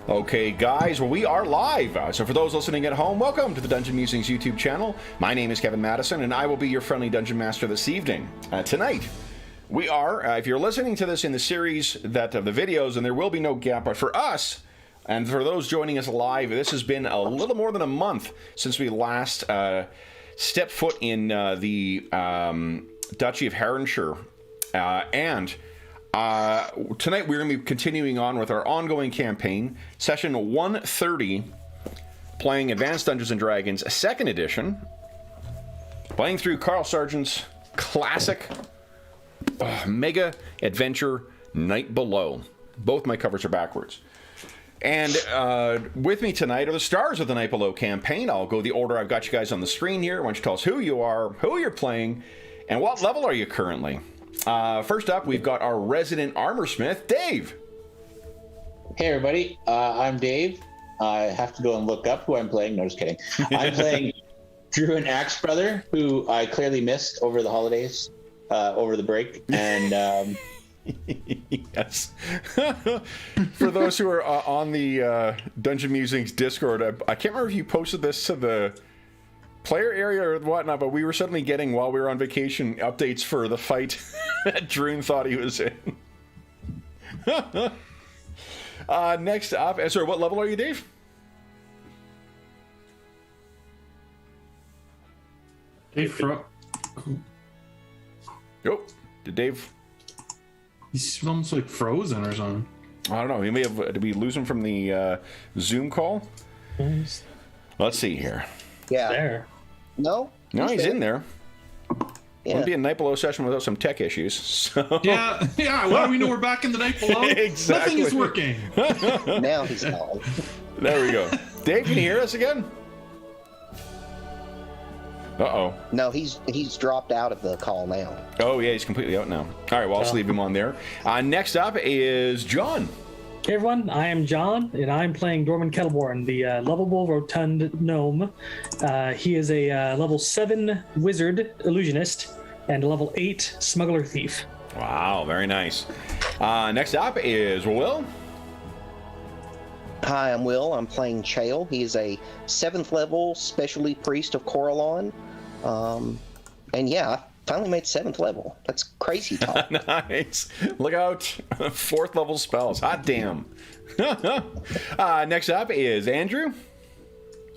Okay, guys, well, we are live. So for those listening at home, welcome to the Dungeon Musings YouTube channel. My name is Kevin Madison, and I will be your friendly Dungeon Master this evening. Tonight, we are, if you're listening to this in the series that of the videos, and there will be no gap, but for us, and for those joining us live, this has been a little more than a month since we last stepped foot in the Duchy of Herronshire. Tonight we're going to be continuing on with our ongoing campaign, session 130, playing Advanced Dungeons & Dragons 2nd edition, playing through Carl Sargent's classic mega adventure, Night Below. Both my covers are backwards. And with me tonight are the stars of the Night Below campaign. I'll go the order I've got you guys on the screen here. Why don't you tell us who you are, who you're playing, and what level are you currently? First up, we've got our resident armorsmith, Dave. Hey, everybody. I'm Dave. I have to go and look up who I'm playing. No, just kidding. I'm playing Druin Axebrother, who I clearly missed over the holidays, over the break. And yes. For those who are on the Dungeon Musings Discord, I can't remember if you posted this to the player area or whatnot, but we were suddenly getting, while we were on vacation, updates for the fight that Druin thought he was in. Next up, sorry, what level are you, Dave? Dave Oh, did Dave? He's almost like frozen or something. I don't know. He may have. Did we lose him from the Zoom call? Let's see here. Yeah. There. No? No, he's in there. Yeah. Wouldn't be a Night Below session without some tech issues. So. Yeah. Well, we know we're back in the Night Below. Exactly. Nothing is working. Now he's gone. There we go. Dave, can you hear us again? Uh-oh. No, he's dropped out of the call now. Oh, yeah, he's completely out now. All right, well, I'll just leave him on there. Next up is John. Hey everyone, I am John, and I'm playing Dorman Kettleborn, the lovable rotund gnome. He is a level 7 wizard illusionist and a level 8 smuggler thief. Wow, very nice. Next up is Will. Hi, I'm Will. I'm playing Chael. He is a 7th level specialty priest of Coralon. And yeah, I finally made 7th level. That's crazy talk. Nice. Look out. 4th level spells. Hot damn. Next up is Andrew.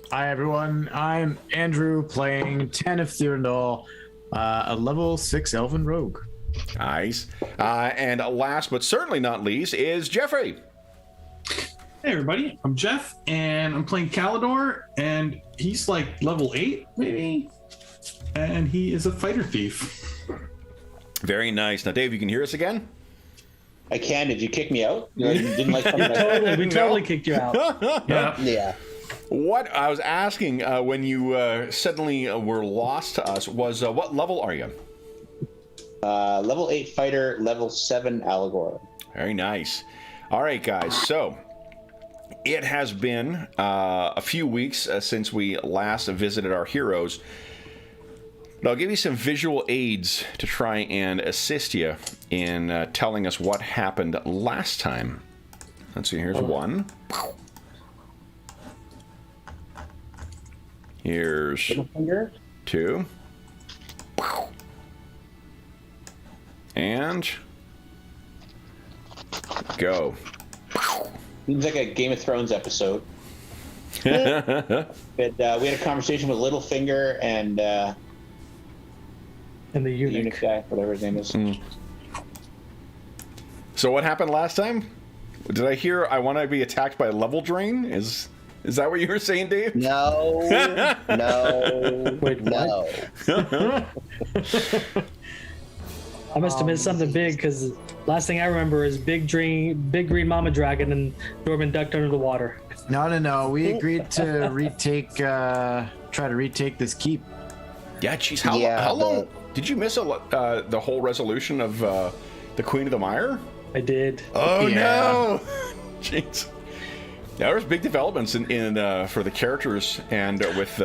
Hi, everyone. I'm Andrew playing Ten of Thurendal, a level 6 Elven Rogue. Nice. And last but certainly not least is Jeffrey. Hey, everybody. I'm Jeff, and I'm playing Calidor, and he's like level 8, maybe? And he is a fighter thief. Very nice. Now, Dave, you can hear us again? I can. Did you kick me out? You didn't like something? We totally kicked you out. Yeah. What I was asking when you suddenly were lost to us was what level are you? Level 8 fighter, level 7 Allegor. Very nice. All right, guys. So it has been a few weeks since we last visited our heroes. But I'll give you some visual aids to try and assist you in telling us what happened last time. Let's see, here's one. Here's two. And go. Seems like a Game of Thrones episode. But we had a conversation with Littlefinger and And the the eunuch. eunuch guy, whatever his name is. So what happened last time? Did I hear I want to be attacked by a level drain? Is that what you were saying, Dave? No. No. Wait, no. I must have missed something big, because last thing I remember is big green mama dragon, and Dorman ducked under the water. No. We agreed to try to retake this keep. Yeah, geez. How long did you miss the whole resolution of the Queen of the Mire? I did. Oh Yeah. no! Jeez. Yeah, there was big developments in for the characters and with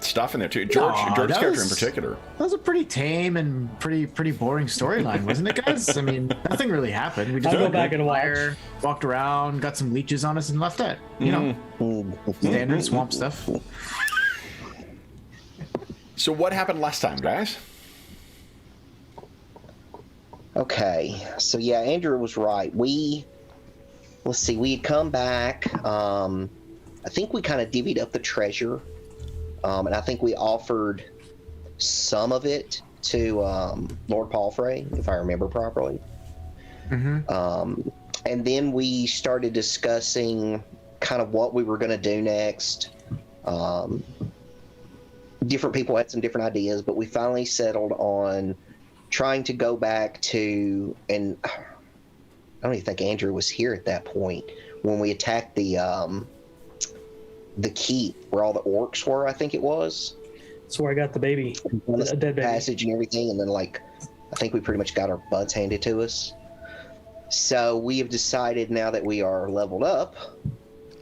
stuff in there too. Aw, George's that character in was- particular. That was a pretty tame and pretty boring storyline, wasn't it, guys? I mean, nothing really happened. We just I'll go had a back good and watch. fire, walked around, got some leeches on us, and left it. You know, standard swamp stuff. So what happened last time, guys? Okay, so yeah, Andrew was right. Let's see, we had come back. I think we kind of divvied up the treasure, and I think we offered some of it to Lord Palfrey, if I remember properly. And then we started discussing kind of what we were going to do next. Different people had some different ideas, but we finally settled on trying to go back to, and I don't even think Andrew was here at that point when we attacked the keep where all the orcs were. I think it was. That's where I got the baby, a dead baby. Passage and everything, and then I think we pretty much got our butts handed to us. So we have decided now that we are leveled up,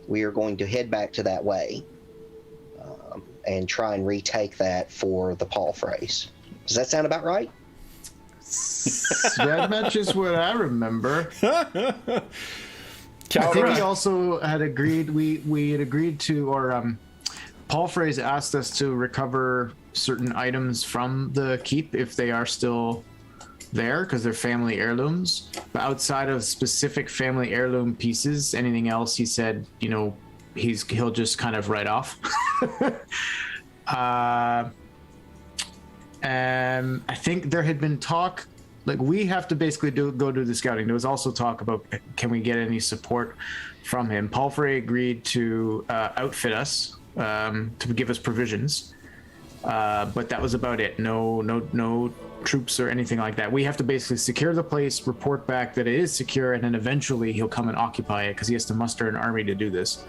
we are going to head back to that way and try and retake that for the Palfreys. Does that sound about right? That matches what I remember. I think we also had agreed. We had agreed to, or Palfrey's asked us to recover certain items from the keep if they are still there because they're family heirlooms. But outside of specific family heirloom pieces, anything else, he said, you know, he'll just kind of write off. I think there had been talk, like we have to basically go do the scouting. There was also talk about can we get any support from him. Palfrey agreed to outfit us, to give us provisions, but that was about it. No troops or anything like that. We have to basically secure the place, report back that it is secure, and then eventually he'll come and occupy it because he has to muster an army to do this.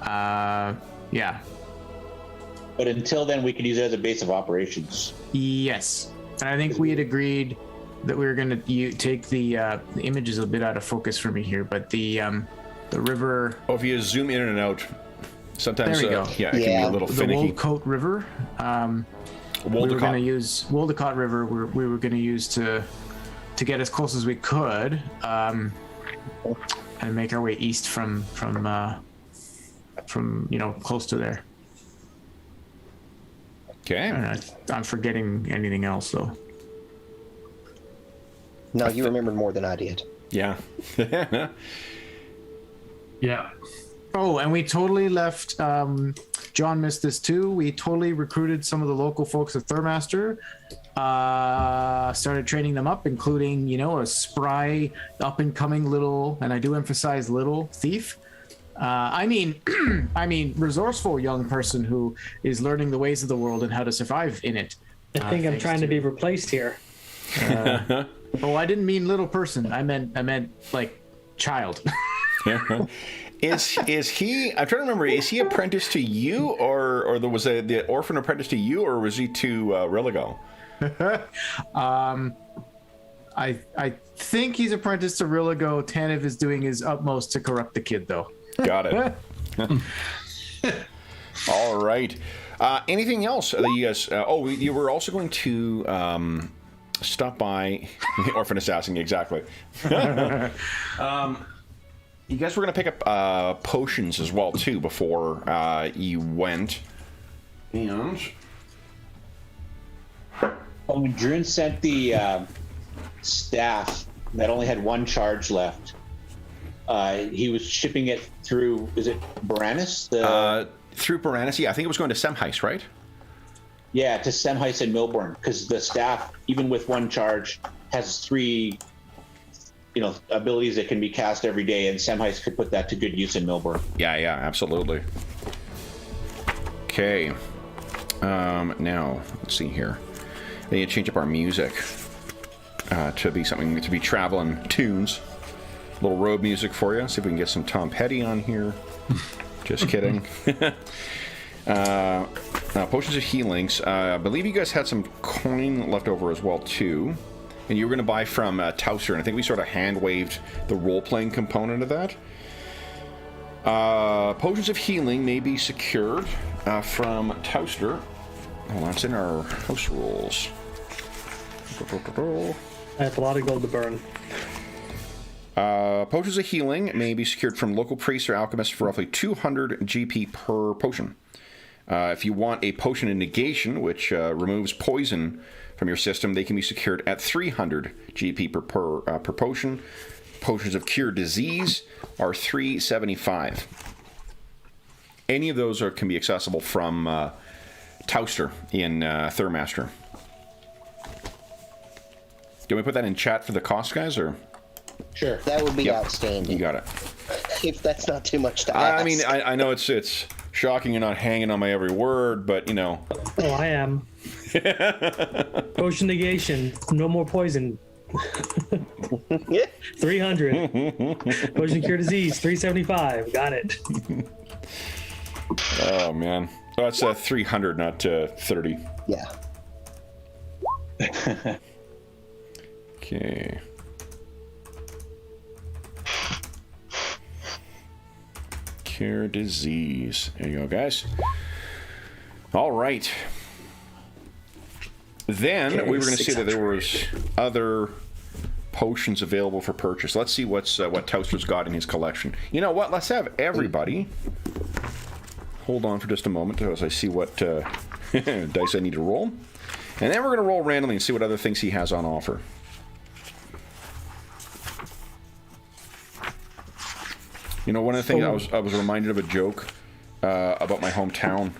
Yeah. But until then, we could use it as a base of operations. Yes, and I think we had agreed that we were going to take the image is a bit out of focus for me here, but the river. Oh, if you zoom in and out, sometimes There we go. yeah, it can be a little The finicky. Woldcote River. We were going to use Woldcott River. We were going to use to get as close as we could, and make our way east from close to there. Okay. And I'm forgetting anything else though. No, you remembered more than I did. Yeah. Yeah. Oh, and we totally left. John missed this too. We totally recruited some of the local folks at Thurmaster. Started training them up, including, a spry, up and coming little, and I do emphasize little thief. I mean, resourceful young person who is learning the ways of the world and how to survive in it. I think I'm trying to be replaced here. Oh, I didn't mean little person. I meant like child. Is he? I'm trying to remember. Is he apprenticed to you, or there was the orphan apprentice to you, or was he to Religo? I think he's apprenticed to Religo. Tanev is doing his utmost to corrupt the kid, though. Got it. All right. Anything else that you guys? You were also going to stop by the orphan assassin. Exactly. You guys were going to pick up potions as well too before you went. And When Druin sent the staff that only had one charge left, he was shipping it through, is it Baranis? Through Baranis, yeah. I think it was going to Semheis, right? Yeah, to Semheis and Milborn, because the staff, even with one charge, has 3 abilities that can be cast every day, and Semheis could put that to good use in Milborn. Yeah, absolutely. Okay. Now, let's see here. I need to change up our music to be traveling tunes. A little road music for you. See if we can get some Tom Petty on here. Just kidding. Potions of healings. I believe you guys had some coin left over as well, too. And you were going to buy from Tauser, and I think we sort of hand-waved the role-playing component of that. Potions of healing may be secured from Tauster. Oh, that's in our house rules. I have a lot of gold to burn. Potions of healing may be secured from local priests or alchemists for roughly 200 GP per potion. If you want a potion of negation, which removes poison from your system, they can be secured at 300 GP per potion. Potions of cure disease are 375. Any of those can be accessible from Tauster in Thurmaster. Do we put that in chat for the cost, guys, or? Sure. That would be Yep. outstanding. You got it. If that's not too much to ask. I mean, I know it's shocking you're not hanging on my every word, but, you know. Oh, I am. Potion negation. No more poison. 300. Potion cure disease. 375. Got it. Oh, man. Oh, that's 300, not 30. Yeah. Okay. Cure disease. There you go, guys. All right. Then we were going to see that there was other potions available for purchase. Let's see what Tauster's got in his collection. You know what? Let's have everybody hold on for just a moment as I see what dice I need to roll. And then we're going to roll randomly and see what other things he has on offer. You know, one of the things I was reminded of a joke about my hometown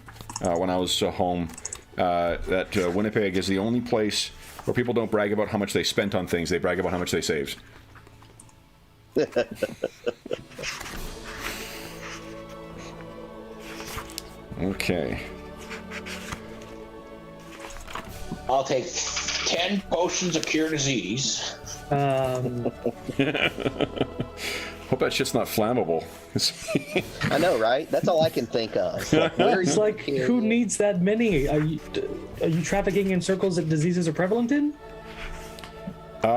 when I was home, that Winnipeg is the only place where people don't brag about how much they spent on things, they brag about how much they saved. Okay. I'll take 10 potions of cure disease. Hope that shit's not flammable. I know, right? That's all I can think of. It's like, who needs that many? Are you trafficking in circles that diseases are prevalent in? We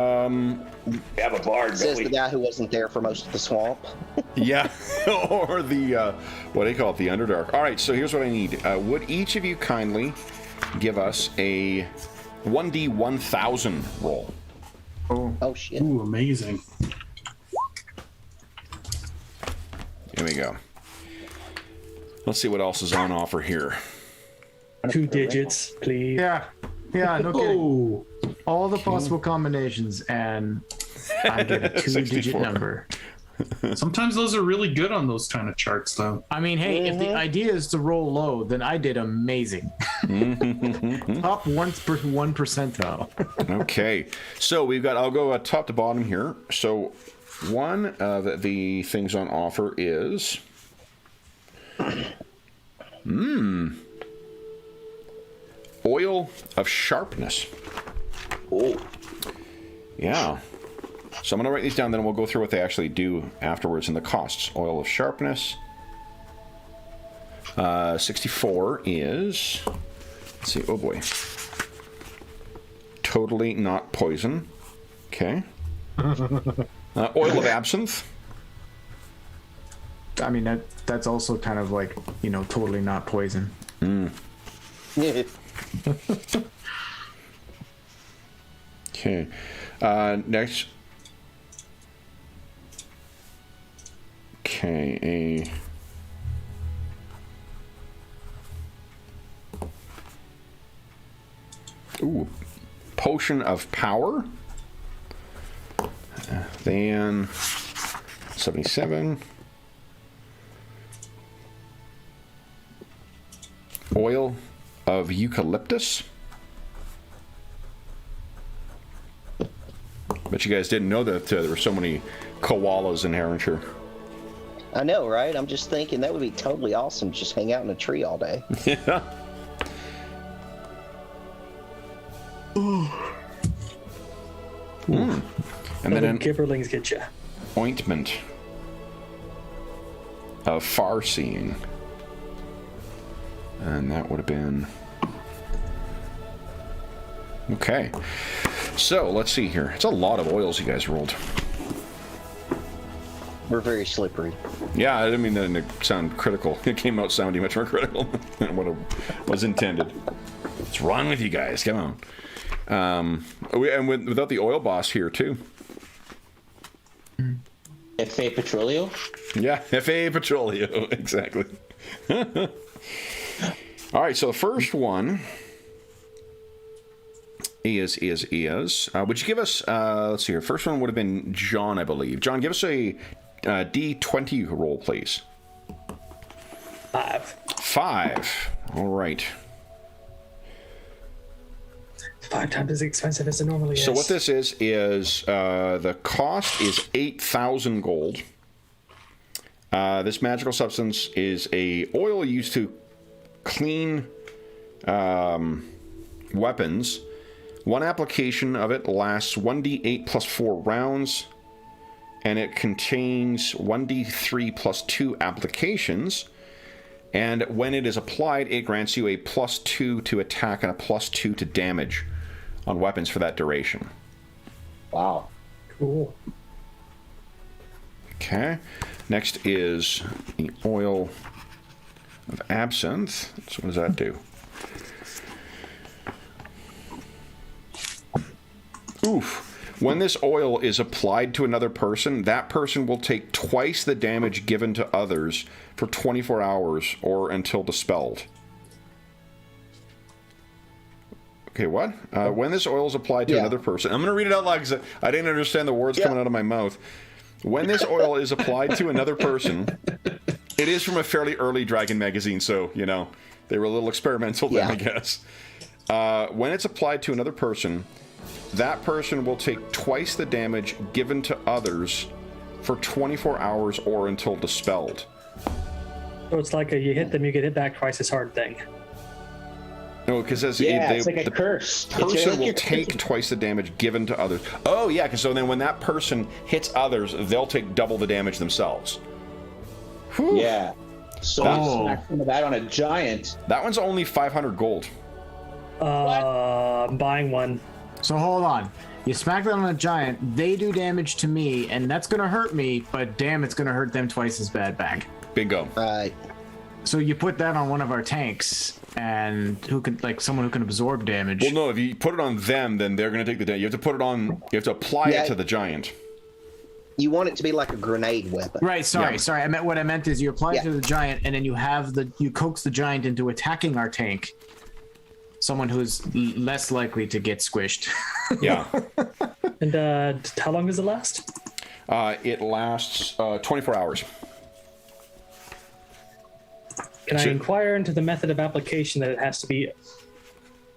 have a bard, Says don't the we? guy who wasn't there for most of the swamp. Yeah, or the, what do you call it, the Underdark. All right, so here's what I need. Would each of you kindly give us a 1d1000 roll? Oh, shit. Ooh, amazing. Here we go. Let's see what else is on offer here. 2 digits, please. Yeah, no kidding. Oh, All the possible combinations, and I get a 2-digit 64. number. sometimes those are really good on those kind of charts, though. I mean, hey, if the idea is to roll low, then I did amazing. Top 1 percentile. Okay, so we've got, I'll go top to bottom here. So one of the things on offer is oil of sharpness. Oh, Yeah. So I'm going to write these down, then we'll go through what they actually do afterwards and the costs. Oil of sharpness. 64 is, let's see, oh boy. Totally not poison. Okay. Oil of absinthe. I mean, that's also kind of like, you know, totally not poison. Okay. Next. Okay, Ooh, potion of power. Then 77. Oil of eucalyptus. Bet you guys didn't know that there were so many koalas in Herronshire. I know, right? I'm just thinking that would be totally awesome to just hang out in a tree all day. Yeah. And then an Kipperlings get you. ointment of far seeing. And that would have been... Okay. So, let's see here. It's a lot of oils you guys rolled. We're very slippery. Yeah, I didn't mean that to sound critical. It came out sounding much more critical than what it was intended. What's wrong with you guys? Come on. Without the oil boss here, too. F.A. Petrolio? Yeah, F.A. Petrolio, exactly. All right, so the first one is. Would you give us, let's see here, first one would have been John, I believe. John, give us a D20 roll, please. 5. All right. 5 times as expensive as it normally is. So what this is the cost is 8,000 gold. This magical substance is a oil used to clean weapons. One application of it lasts 1d8 plus 4 rounds, and it contains 1d3 plus 2 applications. And when it is applied, it grants you a +2 to attack and a +2 to damage on weapons for that duration. Wow. Cool. Okay. Next is the oil of absinthe. So what does that do? Oof. When this oil is applied to another person, that person will take twice the damage given to others for 24 hours or until dispelled. Okay, what? When this oil is applied to another person... I'm going to read it out loud because I didn't understand the words coming out of my mouth. When this oil is applied to another person... It is from a fairly early Dragon magazine, so, you know, they were a little experimental then, I guess. When it's applied to another person... That person will take twice the damage given to others for 24 hours or until dispelled. So it's like you hit them, you get hit back twice as hard thing. No, because it's like a curse. Person will take twice the damage given to others. Oh, yeah, because so then when that person hits others, they'll take double the damage themselves. Whew. Yeah. So smack some of that on a giant. That one's only 500 gold. I'm buying one. So hold on. You smack that on a giant, they do damage to me, and that's going to hurt me, but damn, it's going to hurt them twice as bad back. Bingo. Right. So you put that on one of our tanks, and who can, like, someone who can absorb damage. Well, no, if you put it on them, then they're going to take the damage. You have to put it on, you have to apply it to the giant. You want it to be like a grenade weapon. Right, sorry. What I meant is you apply it to the giant, and then you coax the giant into attacking our tank. Someone who's less likely to get squished. Yeah. And how long does it last? It lasts 24 hours. Can I inquire into the method of application that it has to be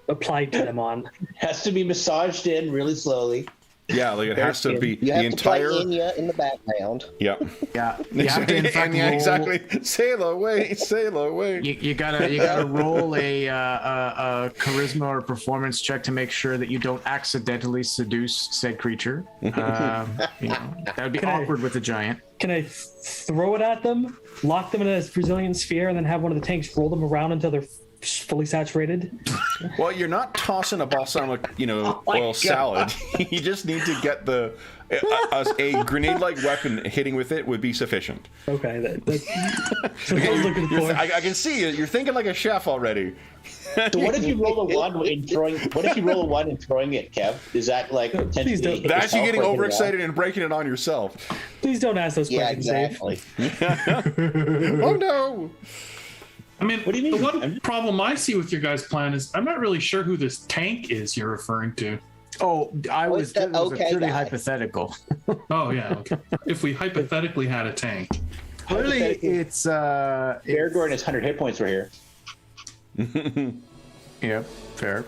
applied to them on? It has to be massaged in really slowly. Yeah, like it has to be you have the to entire. play Enya in the background. Yep. Yeah. You have to, in fact, yeah, exactly. Sail away, sail away. You gotta roll a charisma or performance check to make sure that you don't accidentally seduce said creature. That would be awkward with a giant. Can I throw it at them, lock them in a Brazilian sphere, and then have one of the tanks roll them around until they're fully saturated? Well, you're not tossing a balsamic, oil salad. You just need to get a grenade-like weapon hitting with it would be sufficient. Okay, that's what I was looking for. I can see you. You're thinking like a chef already. So what if you roll a 1 in throwing? What if you roll a 1 in throwing it, Kev? Is that like Please don't. That's you getting overexcited and breaking it on yourself. Please don't ask those questions, exactly. Oh no! I mean, What do you mean? the one problem I see with your guys' plan is I'm not really sure who this tank is you're referring to. Oh, I was that okay purely guy? hypothetical. Oh, yeah. Okay. If we hypothetically had a tank. Clearly, it's Bergour and his 100 hit points were here. yeah, fair.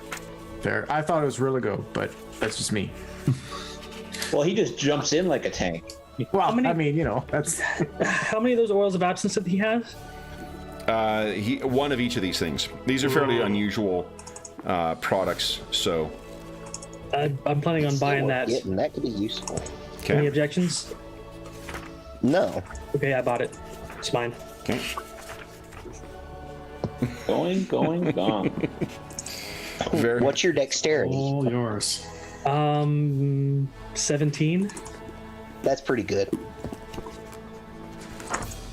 I thought it was Rilligo, but that's just me. Well, he just jumps in like a tank. Well, I mean, that's How many of those oils of absence did he have? One of each of these things. These are fairly unusual products, so. I'm planning on buying that. That could be useful. Okay. Any objections? No. Okay, I bought it. It's mine. Okay. Going, gone. Very. What's your dexterity? All yours. 17. That's pretty good.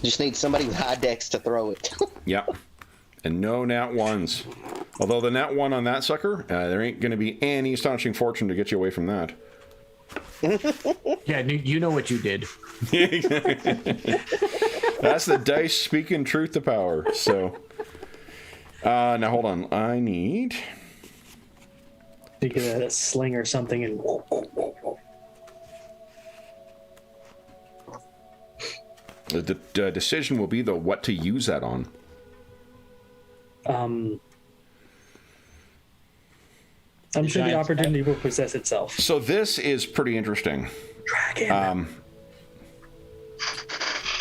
Just need somebody with high dex to throw it. Yep. And no nat ones. Although the nat one on that sucker, there ain't going to be any astonishing fortune to get you away from that. Yeah, you know what you did. That's the dice speaking truth to power. So, now hold on. I need... You get a sling or something and... The decision will be, though, what to use that on. I'm sure the opportunity will possess itself. So this is pretty interesting. Dragon.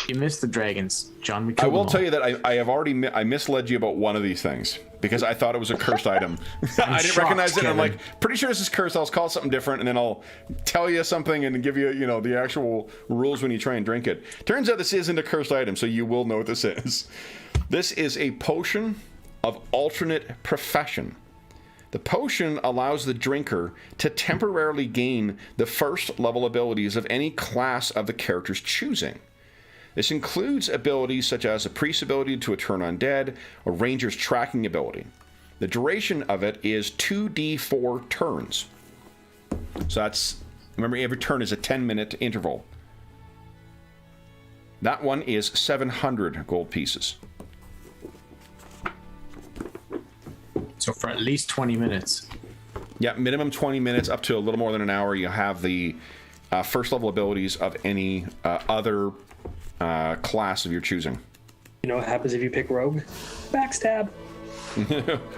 You missed the dragons, John. I will tell you that I have already I misled you about one of these things because I thought it was a cursed item. I didn't shocked, recognize it. And I'm Kevin. like, pretty sure this is cursed. I'll call it something different, and then I'll tell you something and give you, the actual rules when you try and drink it. Turns out this isn't a cursed item, so you will know what this is. This is a potion of alternate profession. The potion allows the drinker to temporarily gain the first level abilities of any class of the character's choosing. This includes abilities such as a priest's ability to turn undead or ranger's tracking ability. The duration of it is 2d4 turns. So that's, remember, every turn is a 10-minute interval. That one is 700 gold pieces. So for at least 20 minutes. Yeah, minimum 20 minutes up to a little more than an hour. You have the first level abilities of any other class of your choosing. You know what happens if you pick rogue? Backstab.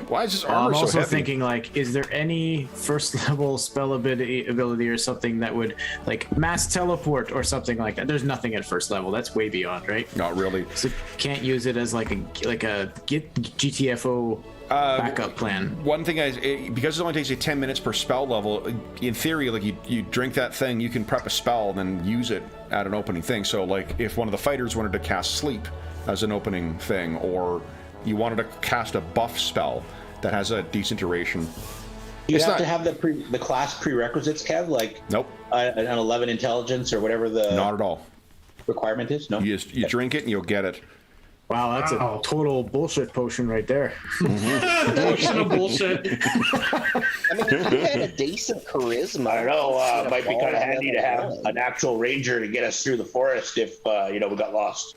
Why is this I'm armor so also heavy? thinking, like, is there any first level spell ability or something that would, like, mass teleport or something like that? There's nothing at first level. That's way beyond, right? Not really. So can't use it as like a GTFO backup plan. One thing because it only takes you 10 minutes per spell level, in theory, like you drink that thing, you can prep a spell and then use it at an opening thing. So like if one of the fighters wanted to cast sleep as an opening thing, or you wanted to cast a buff spell that has a decent duration. You have to have the class prerequisites, Kev, like Nope. An 11 intelligence or whatever the Not at all. requirement is. No, You drink it and you'll get it. Wow, that's a total bullshit potion right there. Potion of bullshit. I mean, if you had a decent charisma. I don't know. Might be kind of Fall handy to down have the line. an actual ranger to get us through the forest if we got lost.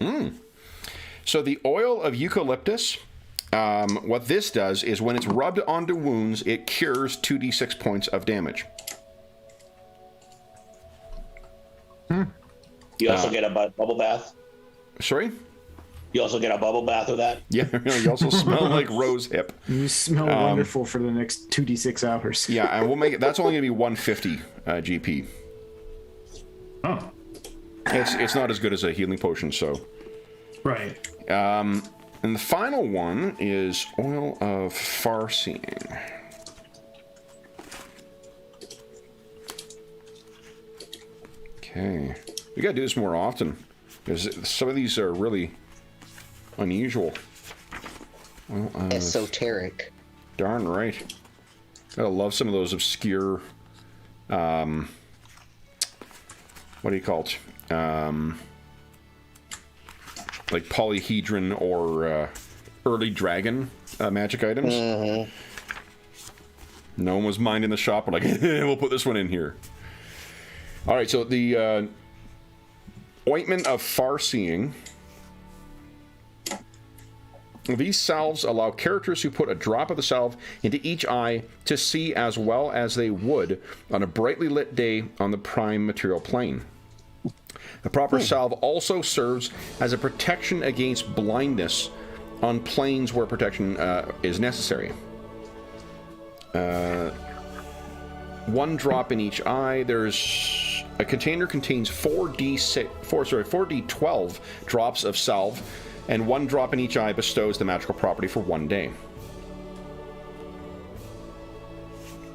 So the oil of eucalyptus, what this does is when it's rubbed onto wounds, it cures 2d6 points of damage. You also get a bubble bath. Sorry? You also get a bubble bath with that. Yeah, you also smell like rose hip. You smell wonderful for the next 2d6 hours. Yeah, and we'll make it. That's only going to be 150 GP. Oh, It's not as good as a healing potion, so. right. And the final one is oil of far-seeing. Okay, we gotta do this more often because some of these are really unusual. Well, Esoteric. darn right. Gotta love some of those obscure. What do you call it? Like polyhedron or early dragon magic items. No one was minding the shop. We're like, we'll put this one in here. All right, so the ointment of far-seeing. These salves allow characters who put a drop of the salve into each eye to see as well as they would on a brightly lit day on the prime material plane. The proper salve also serves as a protection against blindness on planes where protection is necessary. 1 drop in each eye. There's a container contains 4d12 drops of salve, and 1 drop in each eye bestows the magical property for 1 day.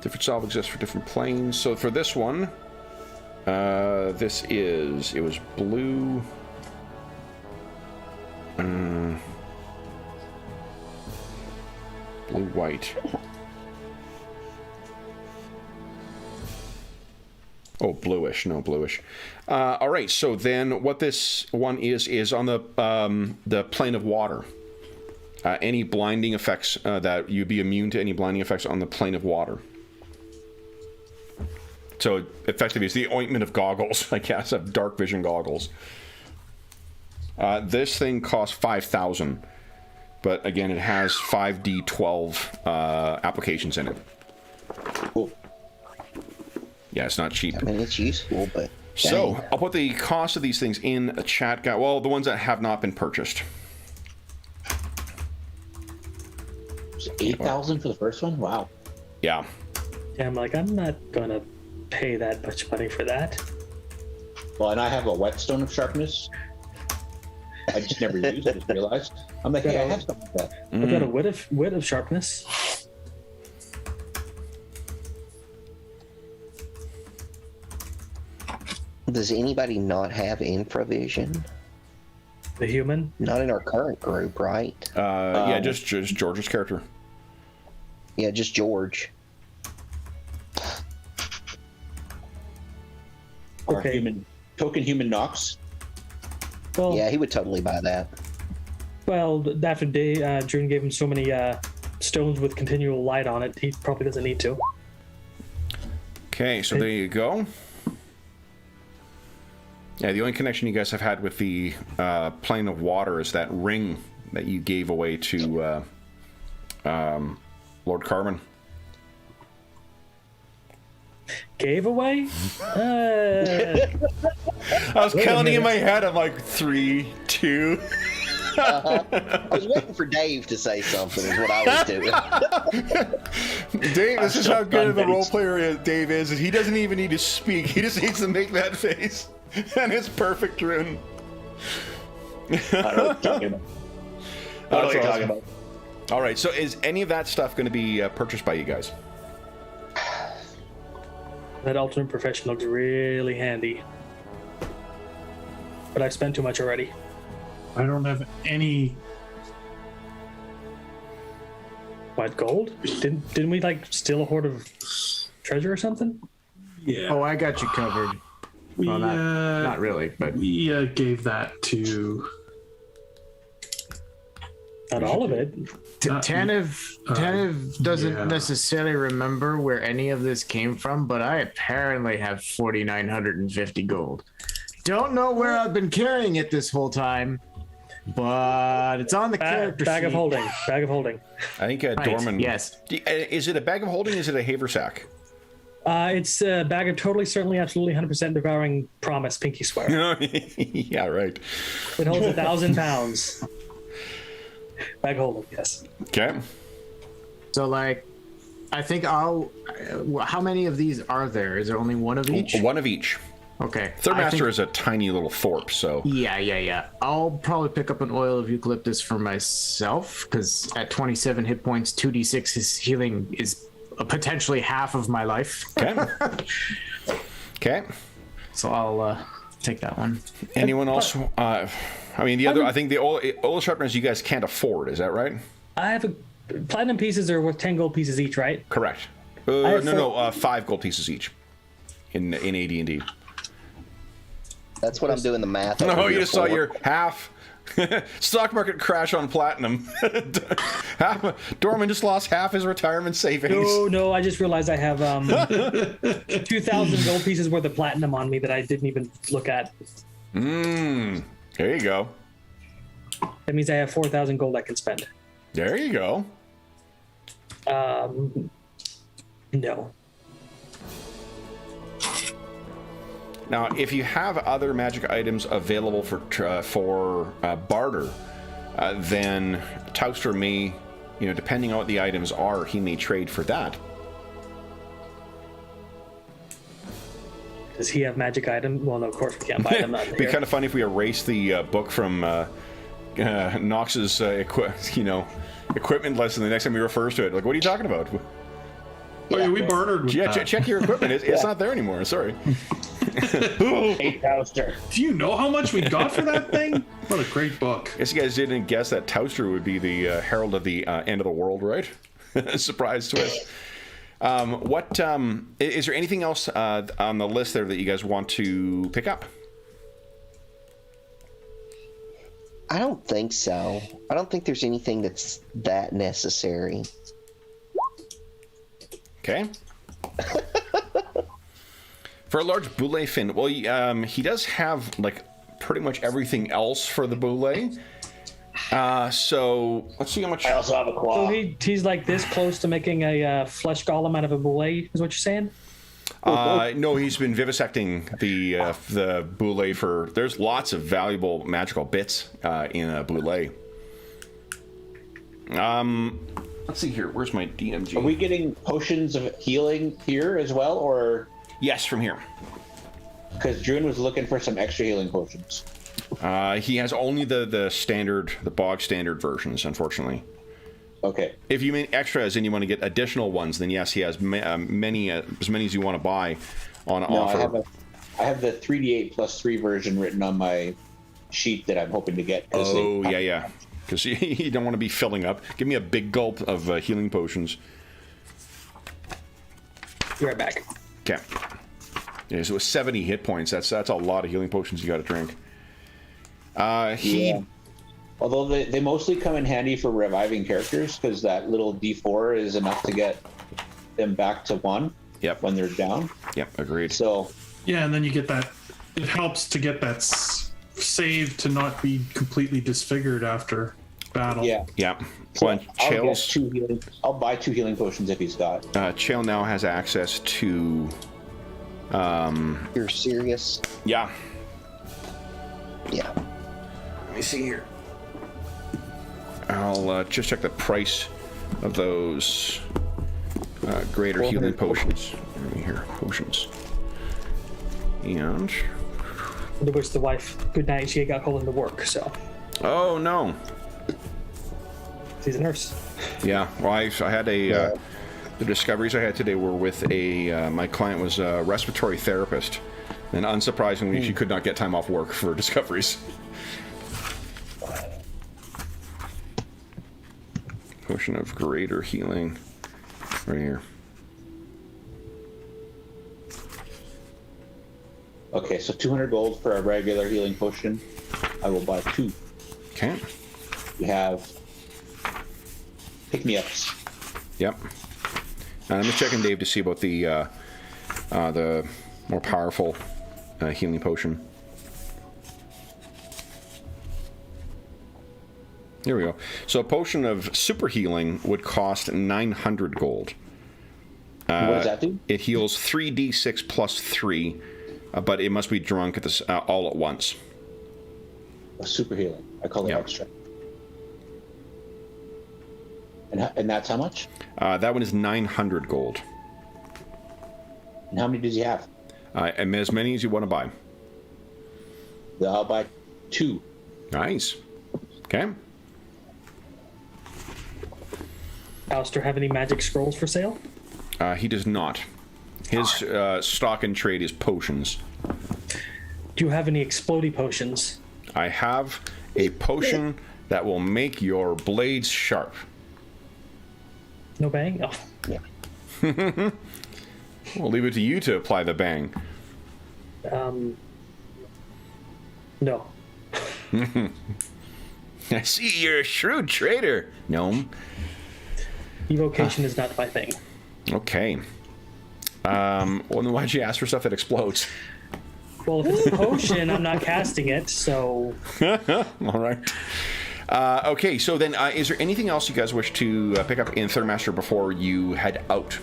Different salve exists for different planes. So for this one, it was blue. Blue-white. Oh, bluish. No, bluish. All right. So then, what this one is on the plane of water. Any blinding effects that you'd be immune to any blinding effects on the plane of water. So effectively, it's the ointment of goggles. I guess of dark vision goggles. This thing costs 5,000, but again, it has 5d12 applications in it. Cool. Yeah, it's not cheap. I mean, it's useful, but... So, dang. I'll put the cost of these things in a chat guide. Well, the ones that have not been purchased. 8,000 for the first one? Wow. Yeah. Yeah, I'm like, I'm not gonna pay that much money for that. Well, and I have a whetstone of sharpness. I just never used it, just realized. I'm like, hey, I have something like that. I've got a wit of sharpness. Does anybody not have infravision? The human. Not in our current group, right? Yeah, just George's character. Yeah, just George. Our Okay. token human Knox. Well, Yeah, he would totally buy that. well, after Druin gave him so many stones with continual light on it, he probably doesn't need to. Okay, so there you go. Yeah, the only connection you guys have had with the plane of water is that ring that you gave away to Lord Carmen. Gave away? I was counting in my head. I'm like 3, 2. I was waiting for Dave to say something, is what I was doing. Dave, this is how good of a role player Dave is. He doesn't even need to speak. He just needs to make that face. And it's perfect, Druin. I don't know what you're talking about. What are you talking about? All right, so is any of that stuff going to be purchased by you guys? That alternate profession looks really handy. But I've spent too much already. I don't have any. What, gold? Didn't we like steal a hoard of treasure or something? Yeah. Oh, I got you covered. we Well, not really, but we gave that to. Not all of it. Tanev doesn't yeah. necessarily remember where any of this came from, but I apparently have 4,950 gold. Don't know where I've been carrying it this whole time, but it's on the character Bag of sheet. holding. Bag of holding. I think Right, Dorman. yes. Is it a bag of holding? Is it a haversack? It's a bag of totally, certainly, absolutely, 100% devouring promise, pinky swear. Yeah, right. It holds 1,000 pounds. Bag holding, yes. Okay. So, like, I think how many of these are there? Is there only one of each? One of each. Okay. Third I Master think- is a tiny little thorp, so. Yeah. I'll probably pick up an oil of eucalyptus for myself, because at 27 hit points, 2d6 his healing is potentially half of my life. Okay. Okay. So I'll take that one. Anyone else? I mean, the other. I think the oil sharpeners you guys can't afford. Is that right? I have platinum pieces are worth 10 gold pieces each, right? Correct. have No. 5 gold pieces each. In AD&D. That's what I'm doing the math. No, over you here just saw for. your half. Stock market crash on platinum. Dorman just lost half his retirement savings. No, I just realized I have 2,000 gold pieces worth of platinum on me that I didn't even look at. There you go. That means I have 4,000 gold I can spend. There you go. No. Now, if you have other magic items available for barter, then Tauster may, depending on what the items are, he may trade for that. Does he have magic item? Well, no, of course we can't buy them. It'd be kind of funny if we erase the book from Knox's equipment list, and the next time he refers to it, like, what are you talking about? Oh, yeah, we bartered with Yeah, that. check your equipment. It's not there anymore. Sorry. Hey, Tauster. Do you know how much we got for that thing? What a great book. Guess you guys didn't guess that Tauster would be the herald of the end of the world, right? Surprise twist. What is there anything else on the list there that you guys want to pick up? I don't think so. I don't think there's anything that's that necessary. Okay. For a large boule fin, well, he does have like pretty much everything else for the boule. So let's see how much. I also have a claw. So he's like this close to making a flesh golem out of a boule, is what you're saying? No, he's been vivisecting the boule for. There's lots of valuable magical bits in a boule. Let's see here. Where's my DMG? Are we getting potions of healing here as well, or? Yes, from here. Because Druin was looking for some extra healing potions. He has only the bog standard versions, unfortunately. Okay. If you mean extras and you want to get additional ones, then yes, he has many as many as you want to buy on offer. I have the 3d8 plus 3 version written on my sheet that I'm hoping to get. Oh, yeah. Because you don't want to be filling up. Give me a big gulp of healing potions. Be right back. Okay. Yeah, so with 70 hit points, that's a lot of healing potions you got to drink. Yeah. Although they mostly come in handy for reviving characters, because that little D4 is enough to get them back to 1 when they're down. Yep, agreed. So Yeah, and then you get that. It helps to get that save to not be completely disfigured after battle. yeah. Yeah. So Well, I'll buy 2 healing potions if he's got. Chael now has access to. You're serious? Yeah. Yeah. Let me see here. I'll just check the price of those greater healing potions. Let me hear potions. And To wish the wife good night. She got called into work, so oh no. she's a nurse. Yeah. Well, I had the discoveries I had today were with my client was a respiratory therapist, and unsurprisingly, she could not get time off work for discoveries. Potion of greater healing, right here. Okay, so 200 gold for a regular healing potion. I will buy 2. Okay. We have pick-me-ups. Yep. I'm just checking Dave to see about the more powerful healing potion. Here we go. So a potion of super healing would cost 900 gold. What does that do? It heals 3d6 plus 3, but it must be drunk at all at once. Super healing. I call it extra. And that's how much? That one is 900 gold. And how many does he have? And as many as you want to buy. I'll buy 2. Nice. Okay. Alistair have any magic scrolls for sale? He does not. His stock and trade is potions. Do you have any explodey potions? I have a potion that will make your blades sharp. No bang? Oh. Yeah. We'll leave it to you to apply the bang. No. I see you're a shrewd trader, gnome. Evocation is not my thing. Okay. Well, then why'd you ask for stuff that explodes? Well, if it's a potion, I'm not casting it, so... All right. Okay, so then is there anything else you guys wish to pick up in Third Master before you head out?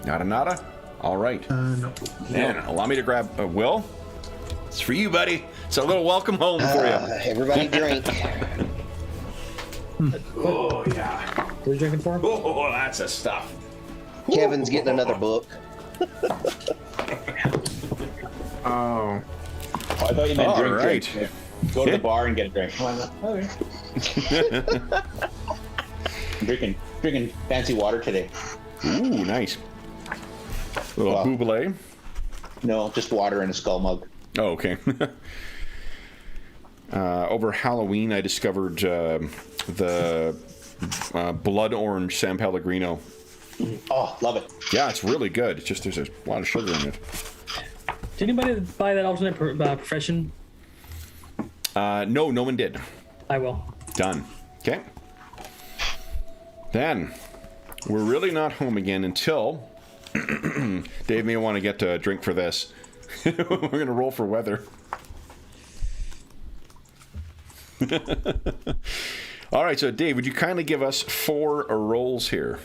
Nada? All right. No. Man, allow me to grab Will. It's for you, buddy. It's a little welcome home for you. Everybody drink. Oh, yeah. What are you drinking for? Oh, that's a stuff. Kevin's getting another book. Oh. I thought you meant All drink. right. Drink. Go to the bar and get a drink. Okay. I'm drinking fancy water today. Ooh, nice. Little Wow. buble. No, just water in a skull mug. Oh, okay. Over Halloween, I discovered the blood orange San Pellegrino. Oh, love it. Yeah, it's really good. It's just there's a lot of sugar in it. Did anybody buy that alternate profession? No one did. I will. Done. Okay. Then we're really not home again until Dave may want to get a drink for this. We're gonna roll for weather. All right, so Dave, would you kindly give us 4 rolls here?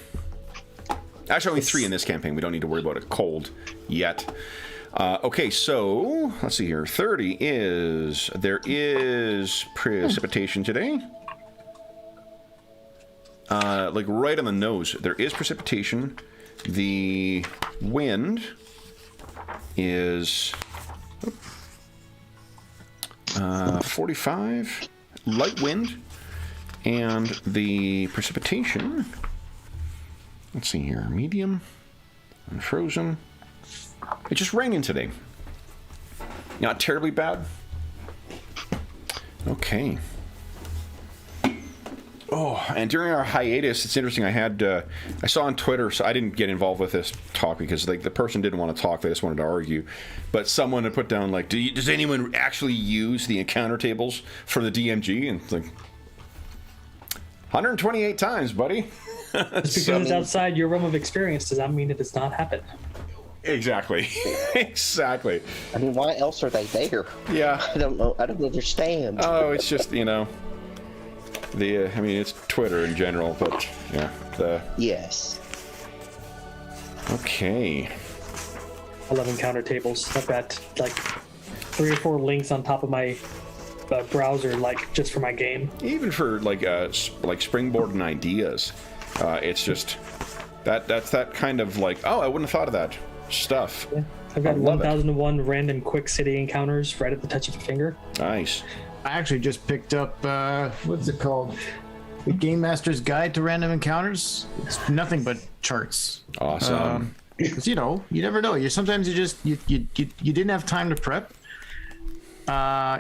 Actually, only 3 in this campaign. We don't need to worry about it cold yet. Okay, so let's see here. 30 is there is precipitation today. Like right on the nose, there is precipitation. The wind is 45, light wind, and the precipitation, let's see here, medium and frozen. It's just raining today. Not terribly bad. Okay. Oh, and during our hiatus, it's interesting. I saw on Twitter, so I didn't get involved with this talk because like the person didn't want to talk; they just wanted to argue. But someone had put down like, "Does anyone actually use the encounter tables for the DMG?" And it's like, 128 times, buddy. Just because it's outside your realm of experience does not mean it does not happen. Exactly. Exactly. I mean, why else are they there? Yeah. I don't know. I don't understand. Oh, it's just I mean, it's Twitter in general, but yeah. Yes. Okay. I love encounter tables. I've got like 3 or 4 links on top of my browser, like just for my game. Even for like springboarding ideas, it's just that's that kind of like, oh, I wouldn't have thought of that stuff. Yeah. I've got 1001 random quick city encounters right at the touch of a finger. Nice. I actually just picked up, what's it called? The Game Master's Guide to Random Encounters. It's nothing but charts. Awesome. Because, you never know. Sometimes you didn't have time to prep.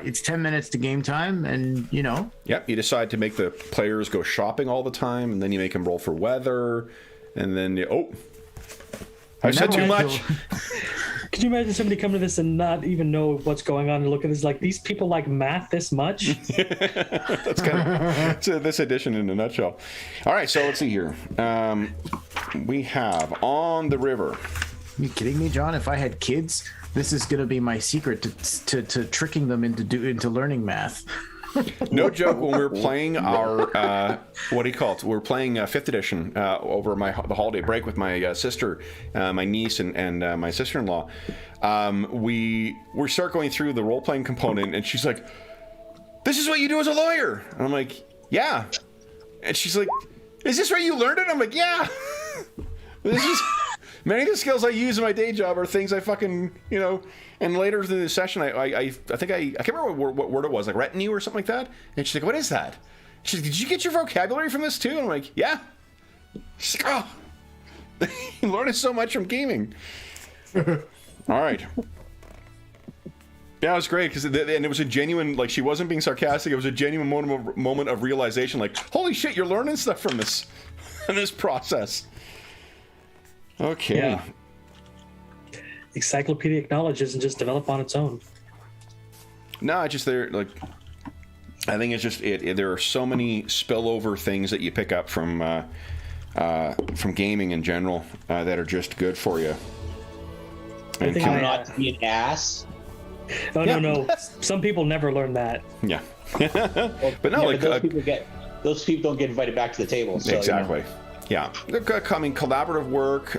It's 10 minutes to game time, and, Yep, you decide to make the players go shopping all the time, and then you make them roll for weather, and then I said too much. Could you imagine somebody come to this and not even know what's going on and look at this like, these people like math this much? That's kind of this edition in a nutshell. All right, so let's see here. We have On the River. Are you kidding me, John? If I had kids, this is going to be my secret to tricking them into learning math. No joke, when we were playing our, what do you call it? We were playing 5th edition over the holiday break with my sister, my niece, and my sister-in-law. We start going through the role-playing component, and she's like, this is what you do as a lawyer. And I'm like, yeah. And she's like, is this where you learned it? I'm like, yeah. This is... Many of the skills I use in my day job are things I fucking, and later in the session, I think I can't remember what word it was, like retinue or something like that. And she's like, what is that? She's like, did you get your vocabulary from this too? And I'm like, yeah. She's like, oh, you learn so much from gaming. All right. Yeah, it was great because and it was a genuine, like, she wasn't being sarcastic. It was a genuine moment of realization, like, holy shit, you're learning stuff from this, in this process. Okay. Yeah. Encyclopedic knowledge doesn't just develop on its own. No, it's just I think it's just there are so many spillover things that you pick up from gaming in general that are just good for you. I think not to be an ass. Oh no! Some people never learn that. Yeah. But no, those people don't get invited back to the table. So, exactly. Yeah, coming collaborative work,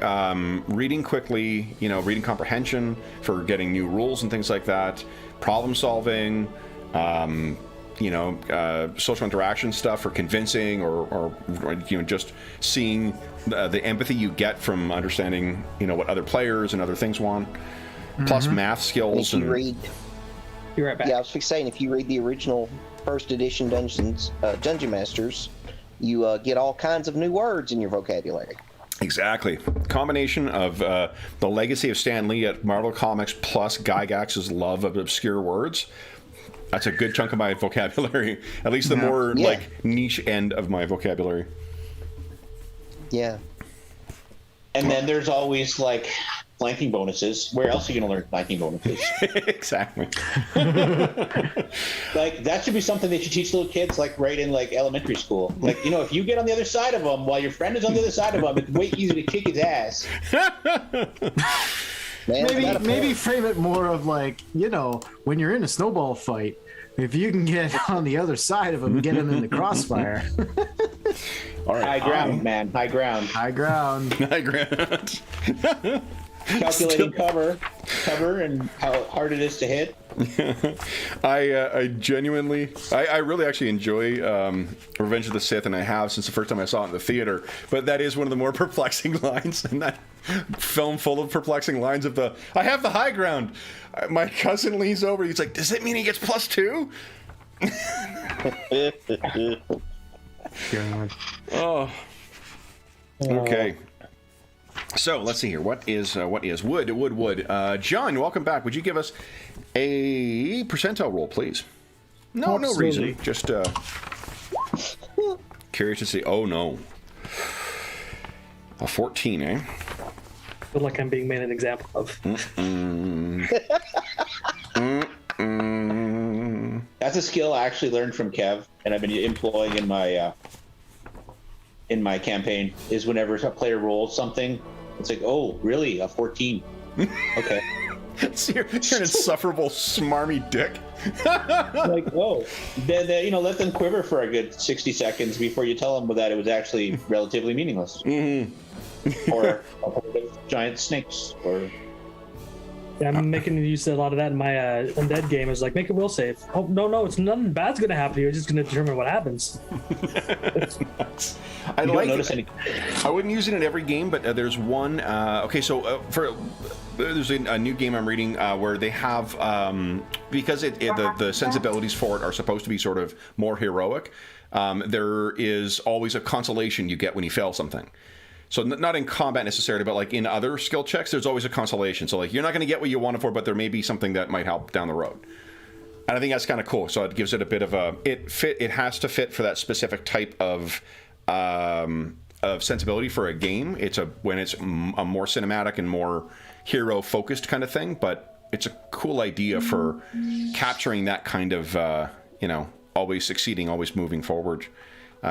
reading quickly, reading comprehension for getting new rules and things like that, problem solving, social interaction stuff for convincing or just seeing the empathy you get from understanding, what other players and other things want, plus math skills. And if you read, you're right back. Yeah, I was saying, if you read the original 1st edition Dungeon Masters, you get all kinds of new words in your vocabulary. Exactly. Combination of the legacy of Stan Lee at Marvel Comics plus Gygax's love of obscure words. That's a good chunk of my vocabulary. At least the more niche end of my vocabulary. Yeah. And then there's always like flanking bonuses. Where else are you going to learn flanking bonuses? Exactly. Like that should be something they should teach little kids, like right in like elementary school. Like, you know, if you get on the other side of them while your friend is on the other side of them, it's way easier to kick his ass. Man, Maybe frame it more of like, you know, when you're in a snowball fight, if you can get on the other side of him, get him in the crossfire. All right. High ground, man. High ground. High ground. High ground. Calculating cover, and how hard it is to hit. I genuinely, I really actually enjoy Revenge of the Sith, and I have since the first time I saw it in the theater. But that is one of the more perplexing lines in that film, full of perplexing lines of the, I have the high ground. My cousin leans over, he's like, does it mean he gets +2? Oh. Okay. So let's see here. What is wood? John, welcome back. Would you give us a percentile roll, please? No reason. Just curious to see. Oh no, a 14, eh? Feel like I'm being made an example of. That's a skill I actually learned from Kev, and I've been employing in my campaign. Is whenever a player rolls something, it's like, oh, really, a 14? Okay. So you're an insufferable, smarmy dick. Like, oh, then, you know, let them quiver for a good 60 seconds before you tell them that it was actually relatively meaningless. Or a horde of giant snakes, or... Yeah, I'm making use of a lot of that in my undead game. It's like, make a will save. Oh, no, it's nothing bad's going to happen to you. It's just going to determine what happens. I don't notice any. I wouldn't use it in every game, but there's one. Okay, so there's a new game I'm reading where they have because the sensibilities for it are supposed to be sort of more heroic. There is always a consolation you get when you fail something. So not in combat necessarily, but like in other skill checks, there's always a consolation. So like you're not going to get what you wanted for, but there may be something that might help down the road. And I think that's kind of cool. So it gives it a bit of a it has to fit for that specific type of sensibility for a game. When it's a more cinematic and more hero focused kind of thing, but it's a cool idea for capturing that kind of always succeeding, always moving forward.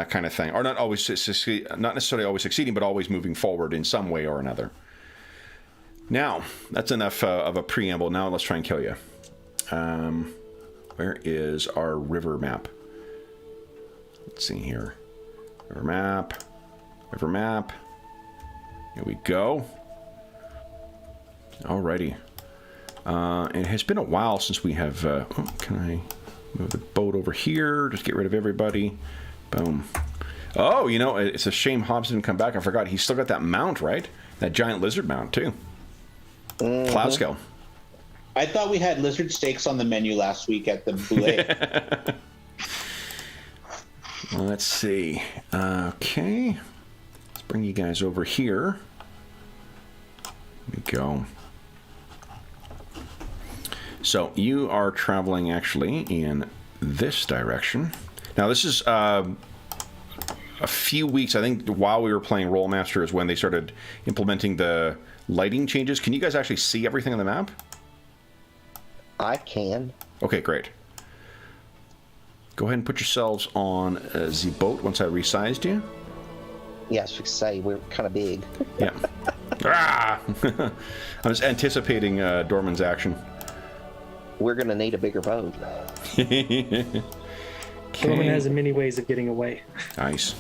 Kind of thing, or not necessarily always succeeding, but always moving forward in some way or another. Now, that's enough of a preamble. Now let's try and kill you. Where is our river map? Let's see here. River map. Here we go. Alrighty. It has been a while since we have... can I move the boat over here? Just get rid of everybody. Boom. Oh, you know, it's a shame Hobbs didn't come back. I forgot. He's still got that mount, right? That giant lizard mount, too. Cloud scale. I thought we had lizard steaks on the menu last week at the boulet. Well, let's see. Okay. Let's bring you guys over here. There we go. So, you are traveling, actually, in this direction. Now, this is a few weeks, I think, while we were playing Rollmaster is when they started implementing the lighting changes. Can you guys actually see everything on the map? I can. Okay, great. Go ahead and put yourselves on the boat once I resized you. Yes, we say we're kind of big. Yeah. I'm just anticipating Dorman's action. We're going to need a bigger boat. Dorman has many ways of getting away. Nice.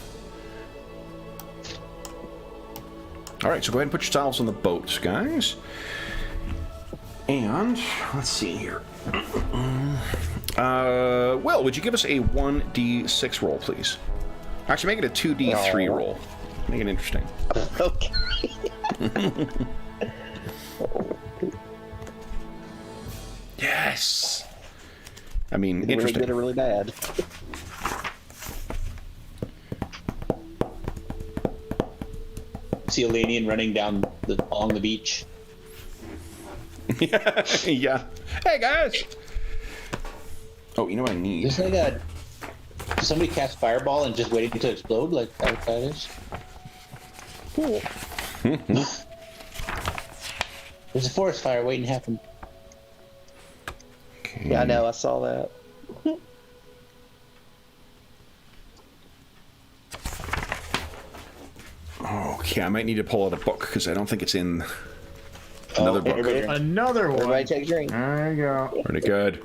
All right, so go ahead and put yourselves on the boats, guys. And let's see here. Will, would you give us a 1d6 roll, please? Actually, make it a 2d3 roll. Make it interesting. Okay. Yes. I mean, It's interesting. really good or really bad. See Elanion running down along the beach. Yeah. Hey, guys. Oh, you know what I need? Just like does somebody cast fireball and just waiting to explode like that is? There's a forest fire waiting to happen. Okay. Yeah, I know. I saw that. Okay, I might need to pull out a book because I don't think it's in another book. Another one. Everybody take a drink. There you go. Pretty good.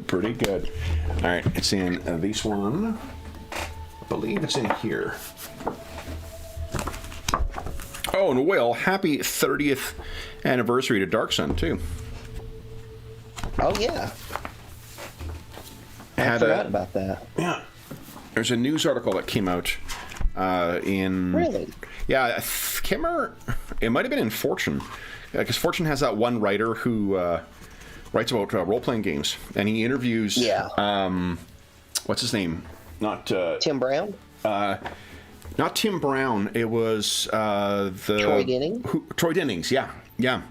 Pretty good. All right, it's in this one. I believe it's in here. Oh, and Will, happy 30th anniversary to Dark Sun, too. Oh yeah. I forgot about that. Yeah. There's a news article that came out in... Really? Yeah, I can't remember. It might have been in Fortune. Because Fortune has that one writer who writes about role-playing games. And he interviews... Yeah. What's his name? Not... Tim Brown? Not Tim Brown. It was the... Troy Denning? Troy Dennings, yeah. Yeah.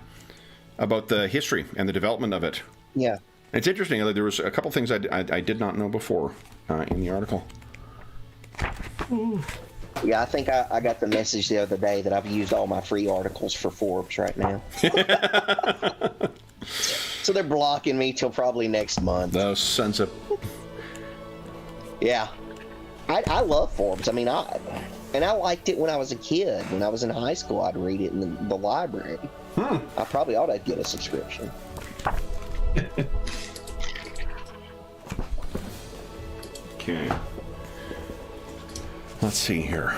About the history and the development of it. Yeah. It's interesting. There was a couple things I did not know before in the article. Yeah, I think I got the message the other day that I've used all my free articles for Forbes right now. So they're blocking me till probably next month. Those sons of... Yeah. I love Forbes. I mean, I liked it when I was a kid. When I was in high school, I'd read it in the library. I probably ought to get a subscription. Okay. Let's see here.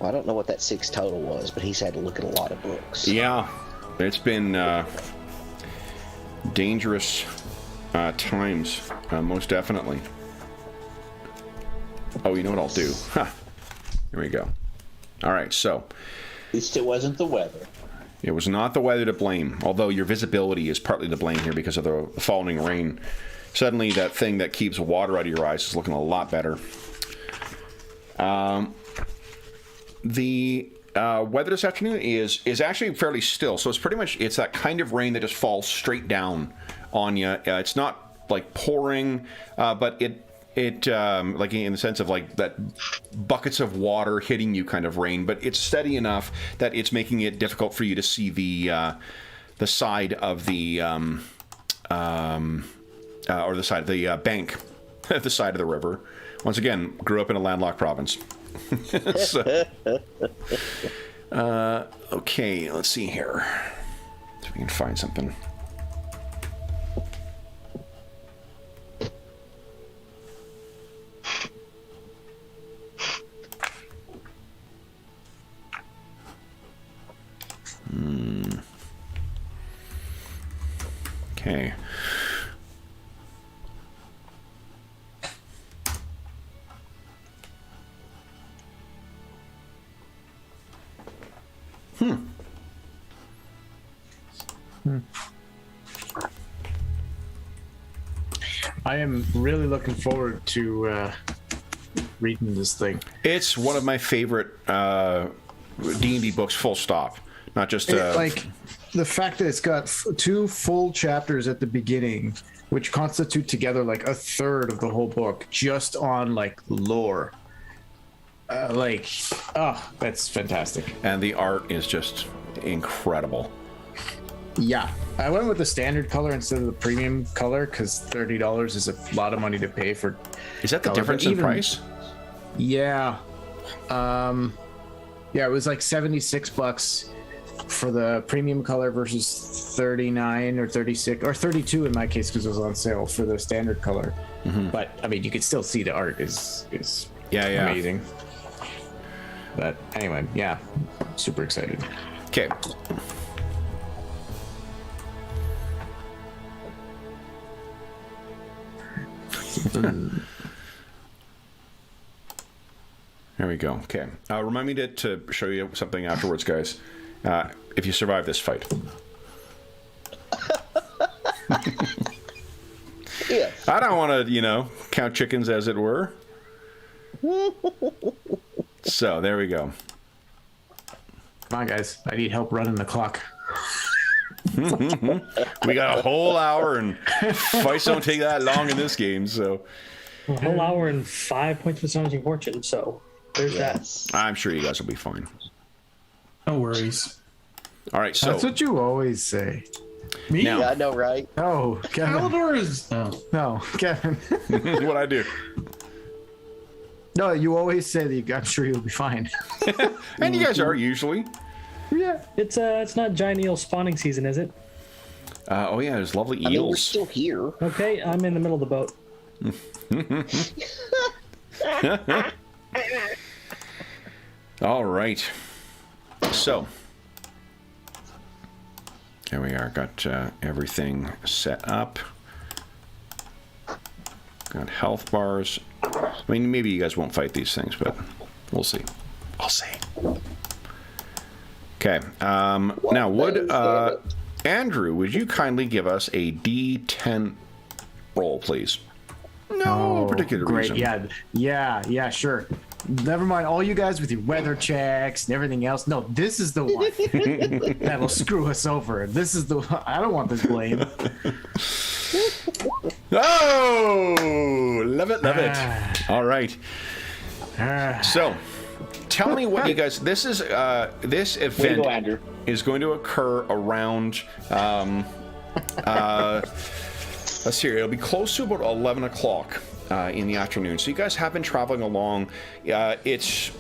Well, I don't know what that 6 total was, but he's had to look at a lot of books. Yeah, it's been dangerous times, most definitely. Oh, you know what I'll do? Huh. Here we go. All right, so... At least it wasn't the weather. It was not the weather to blame, although your visibility is partly to blame here because of the falling rain. Suddenly, that thing that keeps water out of your eyes is looking a lot better. The weather this afternoon is actually fairly still, so it's pretty much it's that kind of rain that just falls straight down on you. It's not like pouring, but it like in the sense of like that buckets of water hitting you kind of rain, but it's steady enough that it's making it difficult for you to see the side of the or the side of the bank, the side of the river. Once again, grew up in a landlocked province. So, okay, let's see here. See if we can find something. Okay. I am really looking forward to reading this thing. It's one of my favorite D&D books, full stop. Not just... like, the fact that it's got 2 full chapters at the beginning, which constitute together like a third of the whole book, just on, like, lore. That's fantastic. And the art is just incredible. Yeah. I went with the standard color instead of the premium color because $30 is a lot of money to pay for. Is that the color, difference in price? Yeah. Yeah, it was like $76 for the premium color versus 39 or 36 or 32 in my case because it was on sale for the standard color. Mm-hmm. But I mean, you could still see the art is amazing. But anyway, yeah, super excited. Okay. There we go. Okay. Remind me to show you something afterwards, guys. If you survive this fight. Yeah. I don't want to, count chickens, as it were. So, there we go. Come on, guys. I need help running the clock. We got a whole hour, and fights don't take that long in this game, so... A whole hour and 5 points of astonishing fortune. So there's Yes. I'm sure you guys will be fine. No worries. All right, so That's what you always say. Me? Now- Yeah, I know, right? No, Kevin. Kalidor is. Oh. No, Kevin. what I do. No, you always say that I'm sure you'll be fine. And you guys are usually. Yeah. that. It's not giant eel spawning season, is it? Oh yeah, there's lovely I mean, we're eels. still here. Okay, I'm in the middle of the boat. All right. So here we are. Got everything set up. Got health bars. I mean, maybe you guys won't fight these things, but we'll see. I'll see. Okay. Now, would Andrew, would you kindly give us a D10 roll, please? No particular great. reason. Yeah, sure. Never mind all you guys with your weather checks and everything else. No, this is the one that'll screw us over. This is the I don't want this blame. Oh, love it, love it. All right. So, tell me what you guys. This is this Way to event go, Andrew. is going to occur around. Let's see. It'll be close to about 11 o'clock in the afternoon. So you guys have been traveling along. It's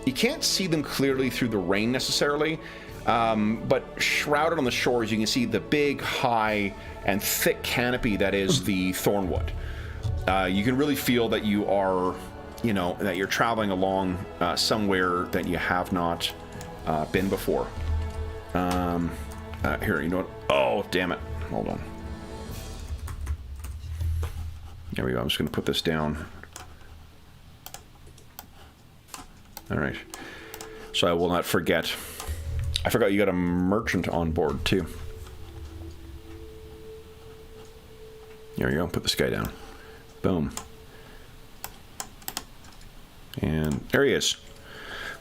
you can't see them clearly through the rain necessarily, but shrouded on the shores, you can see the big, high, and thick canopy that is the Thornwood. You can really feel that you are, that you're traveling along somewhere that you have not been before. Here, you know what? Oh, damn it. Hold on. There we go. I'm just going to put this down. All right. So I will not forget. I forgot you got a merchant on board, too. There we go. Put this guy down. Boom. And there he is.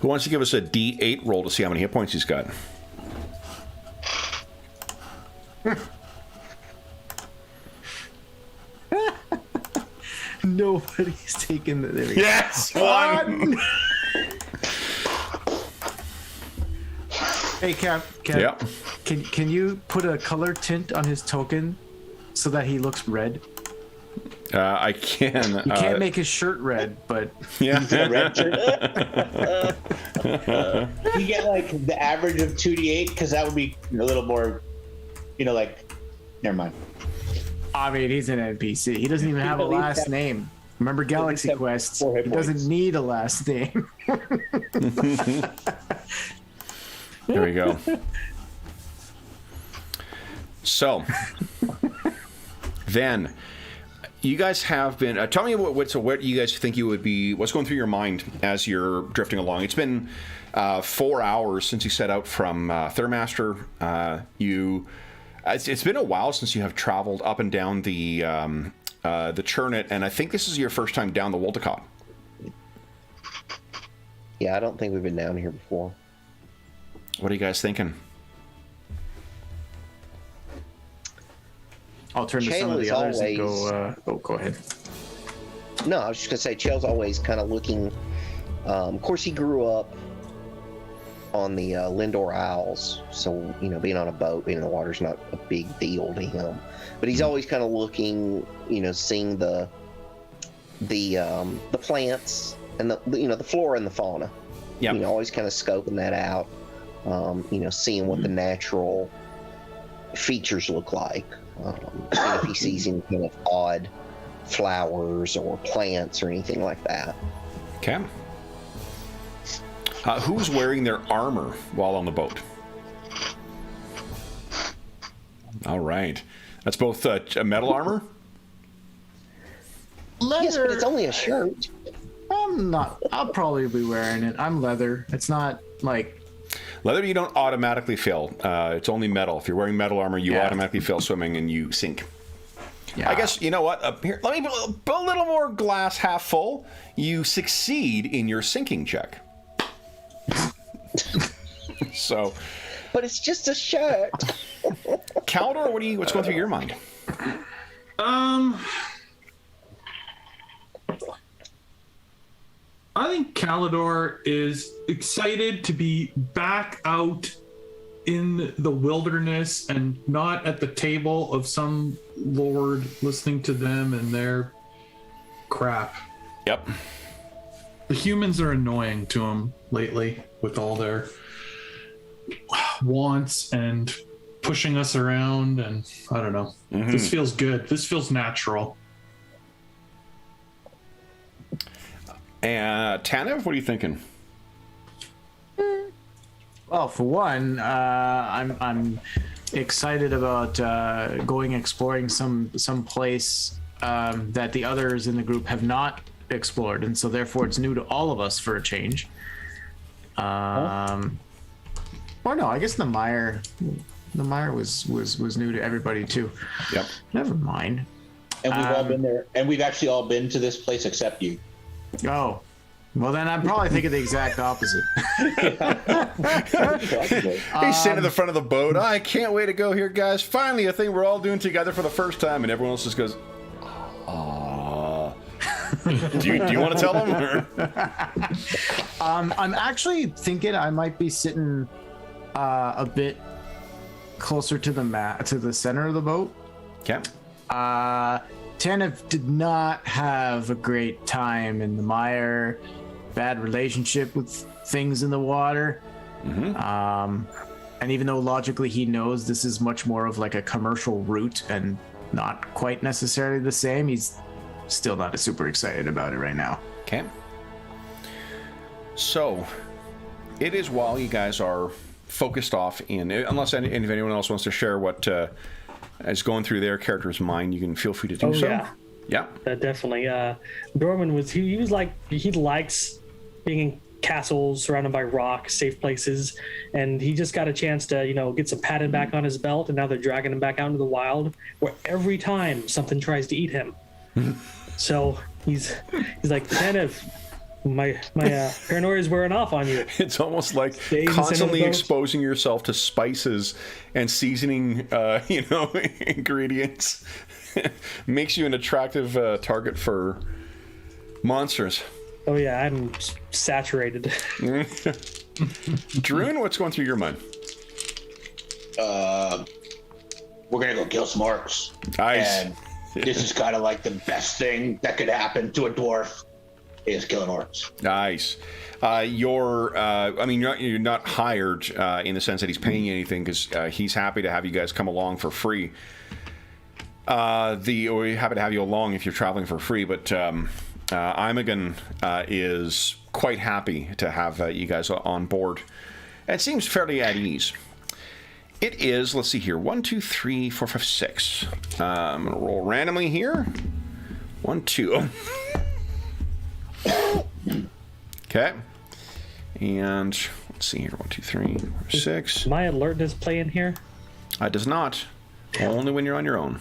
Who wants to give us a D8 roll to see how many hit points he's got? Nobody's taking the. There we go. Yes! One! Hey, Cap. Yep. Can you put a color tint on his token so that he looks red? I can. You can't make his shirt red, but Yeah. A red shirt. You get like the average of 2d8 because that would be a little more, never mind. I mean, he's an NPC. He doesn't even have a at least last have- name. Remember Galaxy have Quest? 4 hit He points. doesn't need a last name. There we go. So, then, you guys have been. Tell me what you guys think you would be. What's going through your mind as you're drifting along? It's been 4 hours since you set out from Thurmaster. It's been a while since you have traveled up and down the Churnet, and I think this is your first time down the Woltecott. Yeah, I don't think we've been down here before. What are you guys thinking? I'll turn to some of the Chale others is and go. Go ahead. No, I was just gonna say, Chale's always kind of looking. Of course, he grew up on the Lindor Isles, so being on a boat, being in the water's not a big deal to him. But he's always kind of looking, seeing the plants and the flora and the fauna. Yeah. Always kind of scoping that out. Seeing what the natural features look like. Seeing if he sees any kind of odd flowers or plants or anything like that. Okay. Who's wearing their armor while on the boat? All right. That's both a metal armor? Leather. Yes, but it's only a shirt. I'm not. I'll probably be wearing it. I'm leather. It's not like. Leather, you don't automatically fail. It's only metal. If you're wearing metal armor, you automatically fail swimming and you sink. Yeah. I guess, you know what? Here, let me put a little more glass half full. You succeed in your sinking check. So, But it's just a shirt. Caldor, what's going through your mind? I think Calidor is excited to be back out in the wilderness and not at the table of some lord listening to them and their crap. Yep. The humans are annoying to him lately with all their wants and pushing us around, and I don't know. This feels good. This feels natural. And Tanev, what are you thinking? Well, for one, I'm excited about going exploring some place that the others in the group have not explored, and so therefore it's new to all of us for a change. Or no, I guess the mire was new to everybody too. Yep. Never mind. And we've all been there, and we've actually all been to this place except you. Oh, well then I'm probably thinking the exact opposite. He's sitting at the front of the boat. I can't wait to go here, guys. Finally, a thing we're all doing together for the first time, and everyone else just goes, "Aww." do you want to tell them? Or? I'm actually thinking I might be sitting a bit closer to the center of the boat. Okay. Tanev did not have a great time in the mire, bad relationship with things in the water. And even though logically he knows this is much more of like a commercial route and not quite necessarily the same, he's still not super excited about it right now. Okay. So, it is while you guys are focused off in, unless if anyone else wants to share what is going through their character's mind, you can feel free to do so. Yeah, definitely. Dorman was he was like, he likes being in castles surrounded by rock, safe places, and he just got a chance to get some padding back on his belt, and now they're dragging him back out into the wild, where every time something tries to eat him. So he's like, Tanev, my paranoia is wearing off on you. It's almost like constantly exposing yourself to spices and seasoning, ingredients makes you an attractive target for monsters. Oh yeah, I'm saturated. Druin, what's going through your mind? We're gonna go kill some orcs. Nice. And this is kind of like the best thing that could happen to a dwarf is killing orcs. Nice. You're not hired in the sense that he's paying you anything, because he's happy to have you guys come along for free. We're happy to have you along if you're traveling for free, but Imogen is quite happy to have you guys on board. And seems fairly at ease. It is, let's see here, 1, 2, 3, 4, 5, 6. I'm going to roll randomly here. 1, 2. Okay. And let's see here, 1, 2, 3, 4, 6. My alertness play in here? It does not. Only when you're on your own.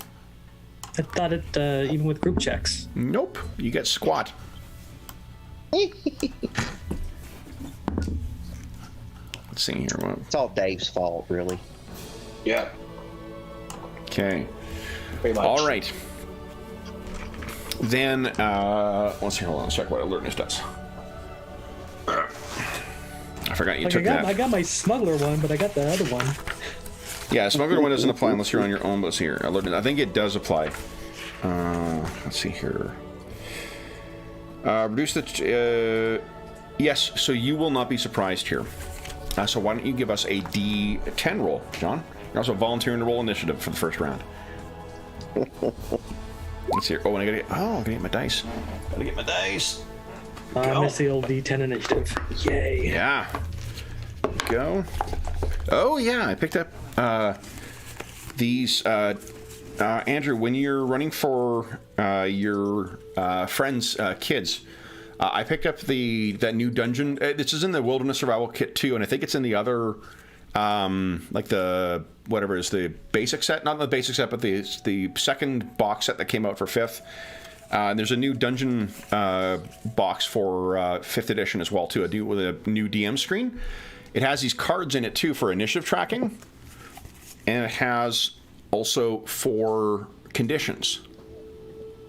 I thought it even with group checks. Nope. You get squat. Let's see here. It's all Dave's fault, really. Yeah. Okay. Pretty much. All right. Then, let's see. Hold on a sec. What alertness does? I forgot you took that. I got my smuggler one, but I got the other one. Yeah, smuggler one doesn't apply unless you're on your own. Let's see here. Alertness. I think it does apply. Let's see here. Reduce the. Yes. So you will not be surprised here. So why don't you give us a D10 roll, John? You're also volunteering to roll initiative for the first round. Let's see here. Oh, and I gotta get my dice. Gotta get my dice. I missed the old D10 initiative. Yay. Yeah. Go. Oh, yeah. I picked up these. Andrew, when you're running for your friends' kids, I picked up that new dungeon. This is in the Wilderness Survival Kit too, and I think it's in the other, like the whatever is the basic set, not the basic set, but the second box set that came out for 5th. There's a new dungeon box for 5th edition as well too. I do with a new DM screen. It has these cards in it too for initiative tracking, and it has also 4 conditions.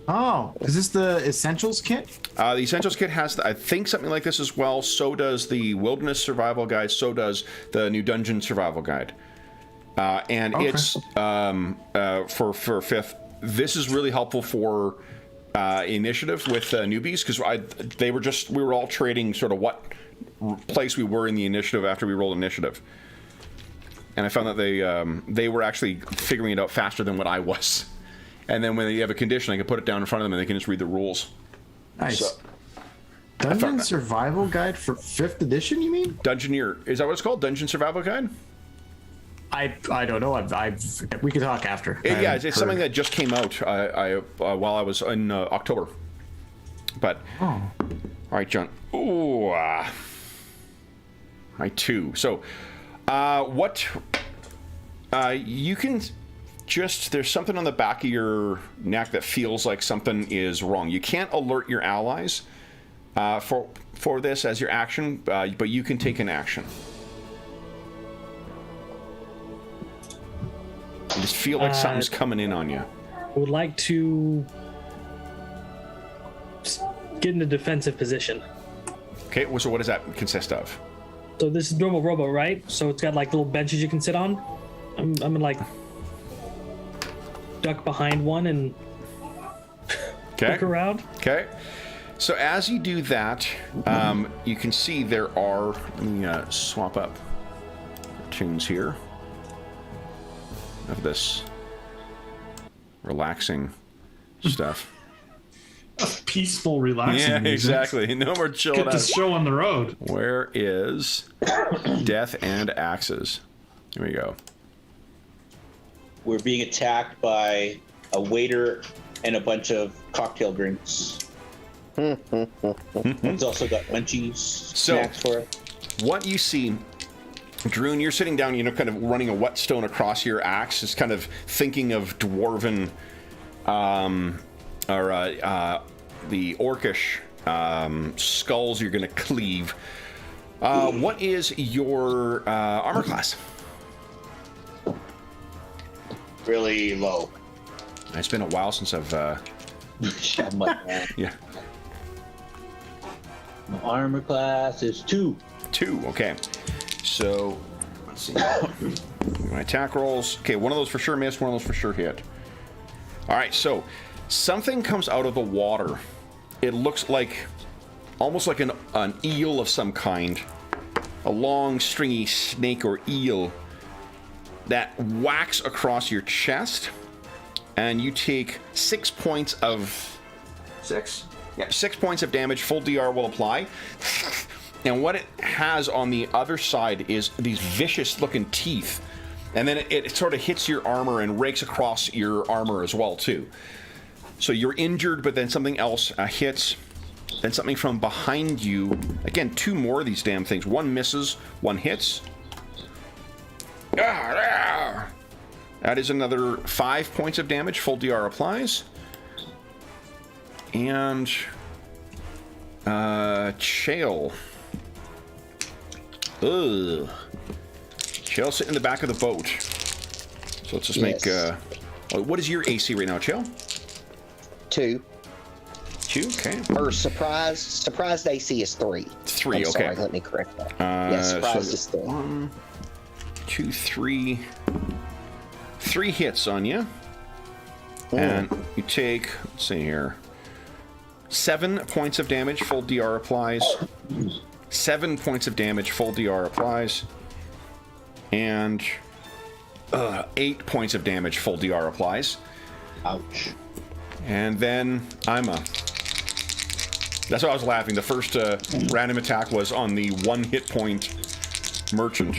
Oh, is this the Essentials kit? The Essentials Kit has, I think, something like this as well. So does the Wilderness Survival Guide. So does the new Dungeon Survival Guide. And Okay. it's for 5th. This is really helpful for initiative with newbies because we were all trading sort of what place we were in the initiative after we rolled initiative. And I found that they were actually figuring it out faster than what I was. And then when you have a condition, I can put it down in front of them and they can just read the rules. Nice. So, Dungeon Survival Guide for 5th edition, you mean? Dungeoneer. Is that what it's called? Dungeon Survival Guide? I don't know. We can talk after. Yeah, it's something that just came out while I was in October. But, all right, John. Ooh, my 2. So, what you can just, there's something on the back of your neck that feels like something is wrong. You can't alert your allies for this as your action, but you can take an action. You just feel like something's coming in on you. I would like to get in a defensive position. Okay, so what does that consist of? So this is normal robo, right? So it's got like little benches you can sit on. I'm gonna like duck behind one and look around. Okay. So as you do that, you can see there are. Let me swap up tunes here of this relaxing stuff. Peaceful, relaxing. Yeah, music. exactly. No more chilled Get out. this show on the road. Where is Death and Axes? Here we go. We're being attacked by a waiter and a bunch of cocktail drinks. It's also got munchies, snacks for it. What you see, Druin, you're sitting down, kind of running a whetstone across your axe, just kind of thinking of dwarven, the orcish skulls you're going to cleave. What is your armor class? Really low. It's been a while since I've... yeah. My armor class is 2. 2, okay. So, let's see. My attack rolls. Okay, one of those for sure missed, one of those for sure hit. All right, so something comes out of the water. It looks like, almost like an eel of some kind. A long, stringy snake or eel that whacks across your chest. And you take 6 points of... 6? Yeah, 6 points of damage. Full DR will apply. And what it has on the other side is these vicious-looking teeth. And then it sort of hits your armor and rakes across your armor as well, too. So you're injured, but then something else hits. Then something from behind you. Again, 2 more of these damn things. One misses, one hits. That is another 5 points of damage. Full DR applies. And Chael. Ugh. Chael sitting in the back of the boat. So let's just make. What is your AC right now, Chael? 2. 2. Okay. Or surprised AC is 3. 3. I'm okay. Sorry, let me correct that. Yeah, surprised is 3. 1, 2, 3. 3 hits on you. And you take, let's see here, 7 points of damage, full DR applies. 7 points of damage, full DR applies. And 8 points of damage, full DR applies. Ouch. And then that's why I was laughing. The first random attack was on the 1 hit point merchant.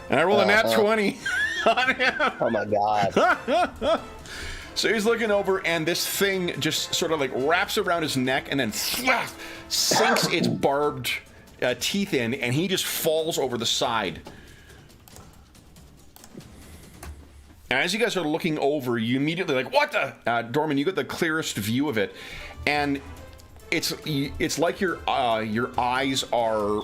And I rolled a nat 20 on him. Oh my god. So he's looking over, and this thing just sort of like wraps around his neck and then sinks its barbed teeth in, and he just falls over the side. And as you guys are looking over, you immediately like, what the? Dorman, you get the clearest view of it, and it's like your eyes are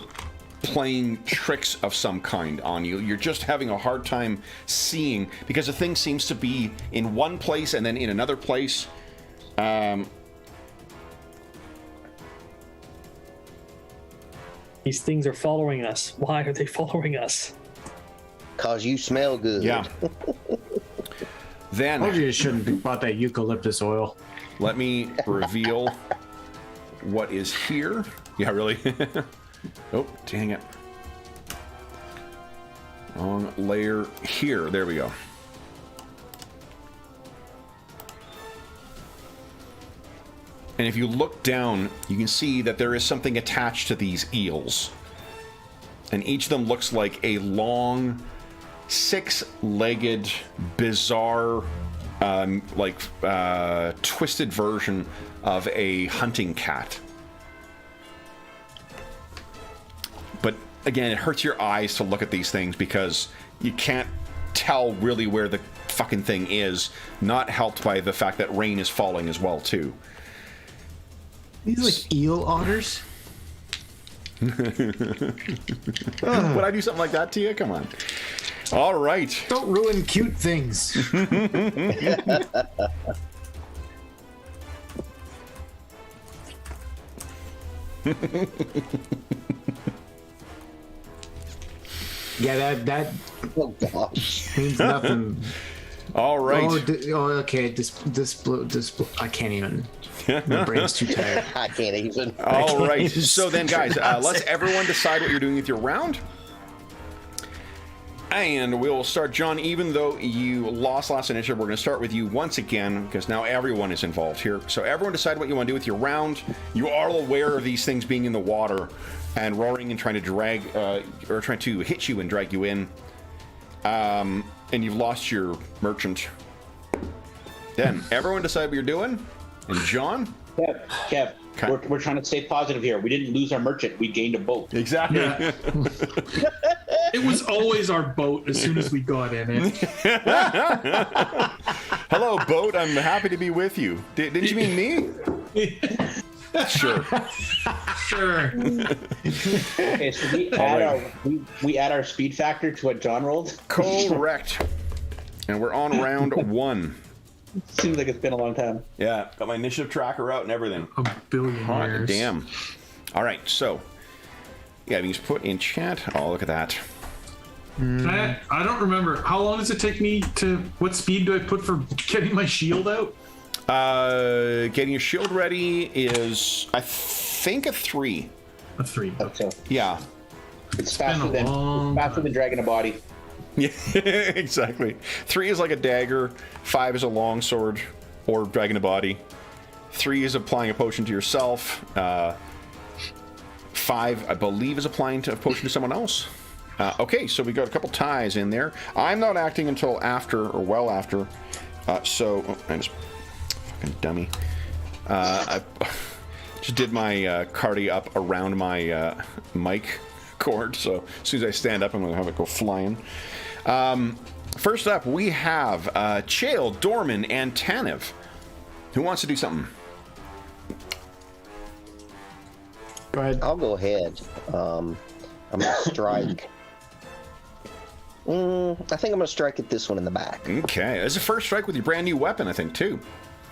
playing tricks of some kind on you. You're just having a hard time seeing because the thing seems to be in one place and then in another place. These things are following us. Why are they following us? Cause you smell good. Yeah. Then Told you shouldn't have bought that eucalyptus oil. let me reveal what is here. Yeah, really? Oh, dang it. Wrong layer here. There we go. And if you look down, you can see that there is something attached to these eels. And each of them looks like a long, six-legged, bizarre, twisted version of a hunting cat. But again, it hurts your eyes to look at these things because you can't tell really where the fucking thing is, not helped by the fact that rain is falling as well, too. These like eel otters. Would I do something like that to you? Come on. All right. Don't ruin cute things. Yeah, that Oh gosh. means nothing. All right. Okay. This I can't even. My brain's too tired. I can't even. All right. So then, guys, let's everyone decide what you're doing with your round. And we'll start, John, even though you lost last initiative, we're going to start with you once again, because now everyone is involved here. So everyone decide what you want to do with your round. You are aware of these things being in the water and roaring and trying to drag, or trying to hit you and drag you in. And you've lost your merchant. Then, everyone decide what you're doing. And John? Kev, we're trying to stay positive here. We didn't lose our merchant. We gained a boat. Exactly. Yeah. It was always our boat as soon as we got in it. Hello, boat. I'm happy to be with you. Didn't you mean me? Sure. Sure. Okay, so we add our speed factor to what John rolled. Correct. And we're on round one. Seems like it's been a long time. Yeah, got my initiative tracker out and everything. A billion Hot years. damn. All right, so yeah, you just put in chat. Oh, look at that. I don't remember. How long does it take me to? What speed do I put for getting my shield out? Getting your shield ready is, I think, a 3. A 3. Okay. Yeah. It's been faster a than long dragging a body. Yeah, exactly. 3 is like a dagger. 5 is a longsword or dragging a body. 3 is applying a potion to yourself. 5, I believe, is applying a potion to someone else. Okay, so we got a couple ties in there. I'm not acting until after, or well after. I just fucking dummy. I just did my cardi up around my mic cord, so as soon as I stand up, I'm going to have it go flying. First up, we have Chael, Dorman, and Tanev. Who wants to do something? Go ahead. I'll go ahead. I'm gonna strike. I think I'm gonna strike at this one in the back. Okay, it's a first strike with your brand new weapon, I think, too.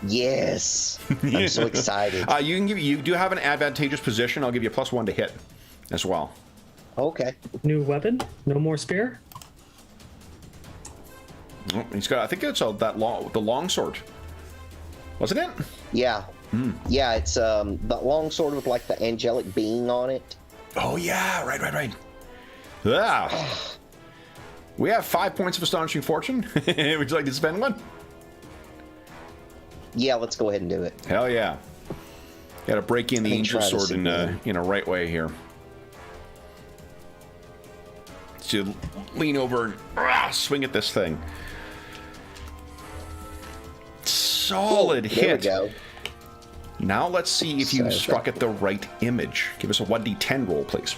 Yes, I'm so excited. You do have an advantageous position. I'll give you a +1 to hit as well. Okay. New weapon? No more spear? Oh, he's got. I think it's the long sword, wasn't it? Yeah. Yeah, it's the long sword with like the angelic being on it. Oh yeah, right. Yeah. We have 5 points of astonishing fortune. Would you like to spend one? Yeah, let's go ahead and do it. Hell yeah. Got to break in the angel try this sword in a right way here. So lean over and swing at this thing. Solid hit. There we go. Now let's see if you struck at the right image. Give us a 1d10 roll, please.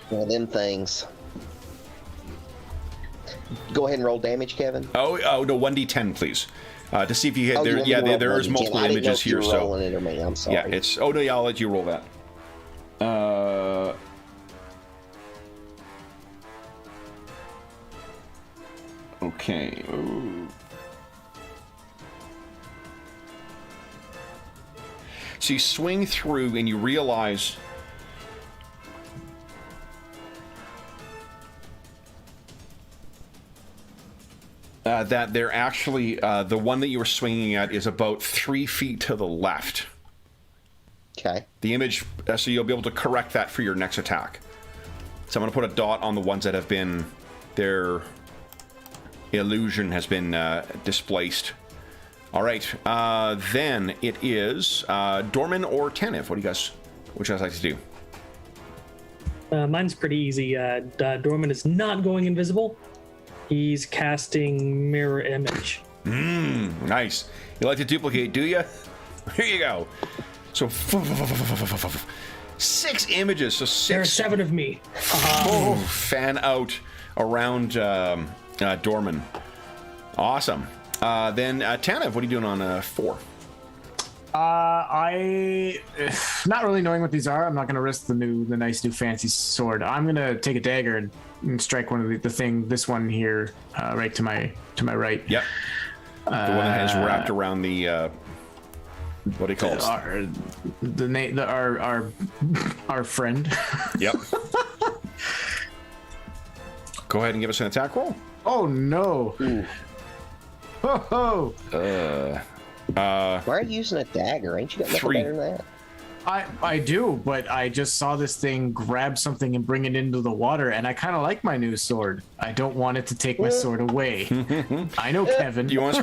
One of them things. Go ahead and roll damage, Kevin. Oh no, 1d10, please. To see if you hit there. You want me to roll There is 1d10? multiple I didn't know images if you here, were so rolling it or me. I'm sorry. yeah, it's. Oh no, yeah, I'll let you roll that. Okay. Ooh. So you swing through and you realize that they're actually, the one that you were swinging at is about 3 feet to the left. Okay. The image, so you'll be able to correct that for your next attack. So I'm going to put a dot on the ones that have been, their illusion has been displaced. All right, then it is Dorman or Tanev. What would you guys like to do? Mine's pretty easy. Dorman is not going invisible. He's casting Mirror Image. Nice. You like to duplicate, do you? Here you go. So 6 images. So 6. There are 7 of me. Fan out around Dorman. Awesome. Then Tanev, what are you doing on 4? I not really knowing what these are. I'm not going to risk the nice new fancy sword. I'm going to take a dagger and strike one of this one here, right to my right. Yep. The one that is wrapped around the what do you call it? Our friend. Yep. Go ahead and give us an attack roll. Oh no. Ho ho. Why are you using a dagger? Ain't you got nothing 3. better than that? I do, but I just saw this thing grab something and bring it into the water, and I kind of like my new sword. I don't want it to take my sword away. I know, Kevin. Do you want to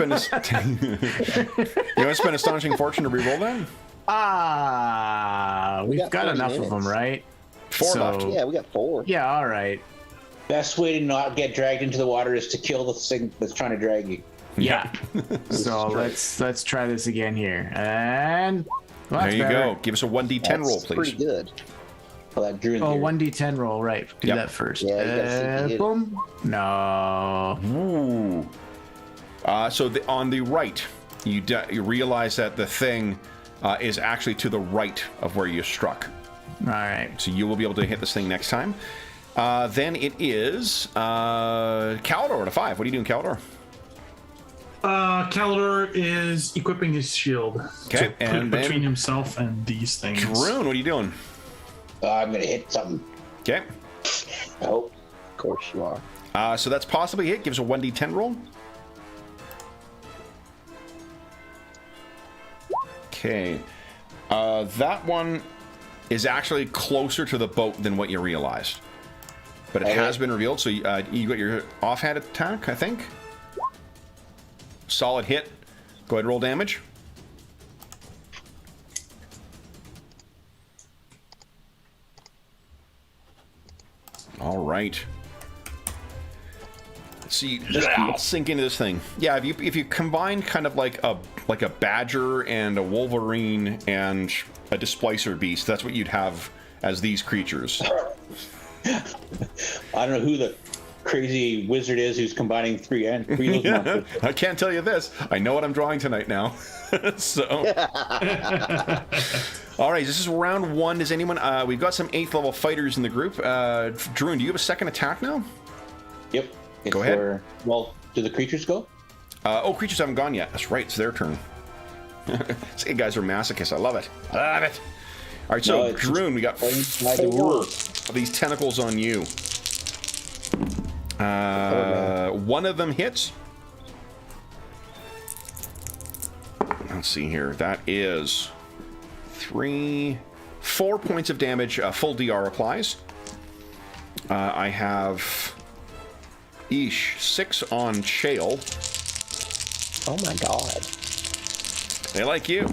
spend astonishing fortune to reroll that? We've got 30 enough minutes. of them, right? 4 left. Yeah, we got 4. Yeah, all right. Best way to not get dragged into the water is to kill the thing that's trying to drag you. Yeah. So let's try this again here, and well, There that's you better. go. Give us a 1d10 That's roll, please. pretty good. Well, that Druin Oh, theory. 1d10 roll, right? Do Yep. that first. Yeah, you gotta see if you hit it. Boom. No. Ooh. So on the right, you realize that the thing is actually to the right of where you struck. All right. So you will be able to hit this thing next time. Then it is Calidor to 5. What are you doing, Calidor? Calidor is equipping his shield. Okay, to put and then- between himself and these things. Druin, what are you doing? I'm going to hit something. Okay. I hope. Of course you are. So that's possibly hit. Gives a 1d10 roll. Okay. That one is actually closer to the boat than what you realized. But it has been revealed, so you got your offhand attack, I think. Solid hit. Go ahead and roll damage. All right. Let's see. I'll sink into this thing. Yeah, if you combine kind of like a badger and a wolverine and a displacer beast, that's what you'd have as these creatures. I don't know who the crazy wizard is who's combining three of those monsters. I can't tell you this. I know what I'm drawing tonight now. So, all right. This is round 1. Does anyone? We've got some 8th level fighters in the group. Druin, do you have a second attack now? Yep. Go ahead. Well, do the creatures go? Creatures haven't gone yet. That's right. It's their turn. These guys are masochists. I love it. I love it. All right. So, No, it's just Druin, we got playing by the 4 rules. of these tentacles on you. One of them hits. Let's see here. That is 4 points of damage. Full DR applies. I have 6 on Shale. Oh my god. They like you.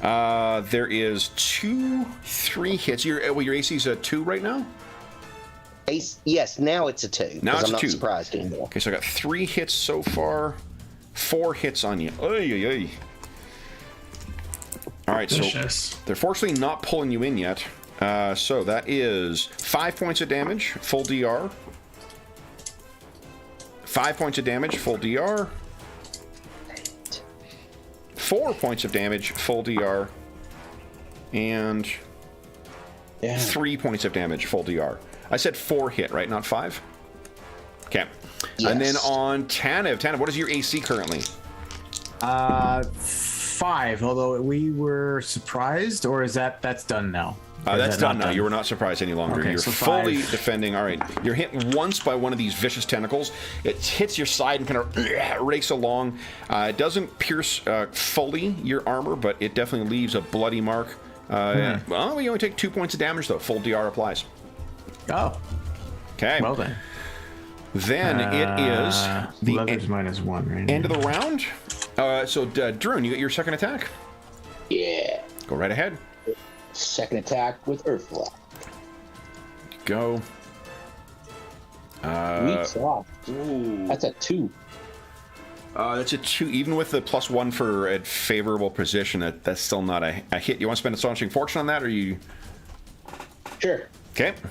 There is 3 hits. Your AC is a 2 right now? Yes, now it's a 2. Now it's I'm a not 2. surprised anymore. Okay, so I got 3 hits so far. 4 hits on you. Oy, oy, oy. All right, so Vicious. they're fortunately not pulling you in yet. So that is 5 points of damage, full DR. 5 points of damage, full DR. 4 points of damage, full DR. And 3 points of damage, full DR. I said 4 hit, right? Not 5? Okay. Yes. And then on Tanev. Tanev, what is your AC currently? 5, although we were surprised, or is that's done now? Or is That's that not done now. You were not surprised any longer. Okay, You're so fully 5. defending. All right. You're hit once by one of these vicious tentacles. It hits your side and kind of rakes along. It doesn't pierce fully your armor, but it definitely leaves a bloody mark. Well, you only take 2 points of damage, though. Full DR applies. Oh, Okay. well then. Then it is the leather's -1, right? end of the round. So, Druin, you get your second attack. Yeah. Go right ahead. Second attack with Earthflock. Go. Weeks off. That's a 2. That's a 2. Even with the +1 for a favorable position, that's still not a hit. You want to spend Astonishing Fortune on that, or you... Sure. Okay. Here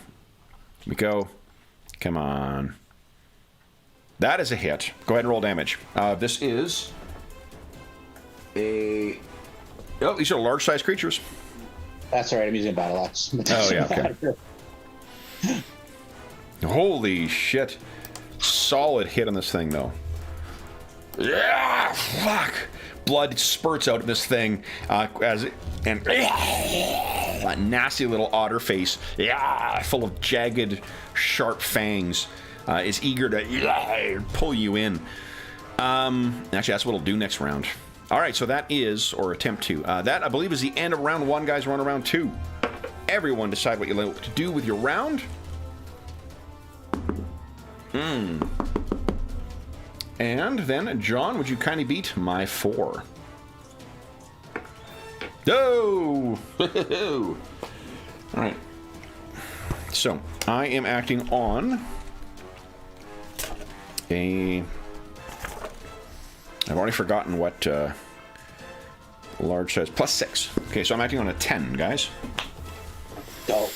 we go. Come on. That is a hit. Go ahead and roll damage. This is a... Oh, these are large-sized creatures. That's all right. I'm using Battle Axe. Oh, yeah, okay. Holy shit. Solid hit on this thing, though. Yeah, fuck. Blood spurts out of this thing and that nasty little otter face, full of jagged, sharp fangs, is eager to pull you in. Actually, that's what it'll do next round. All right, so that is, or attempt to. That, I believe, is the end of round 1, guys. We're on round 2. Everyone decide what you like to do with your round. And then, John, would you kindly beat my 4? Oh! All right. So, I am acting on a... I've already forgotten what large size... +6. Okay, so I'm acting on a 10, guys. Go.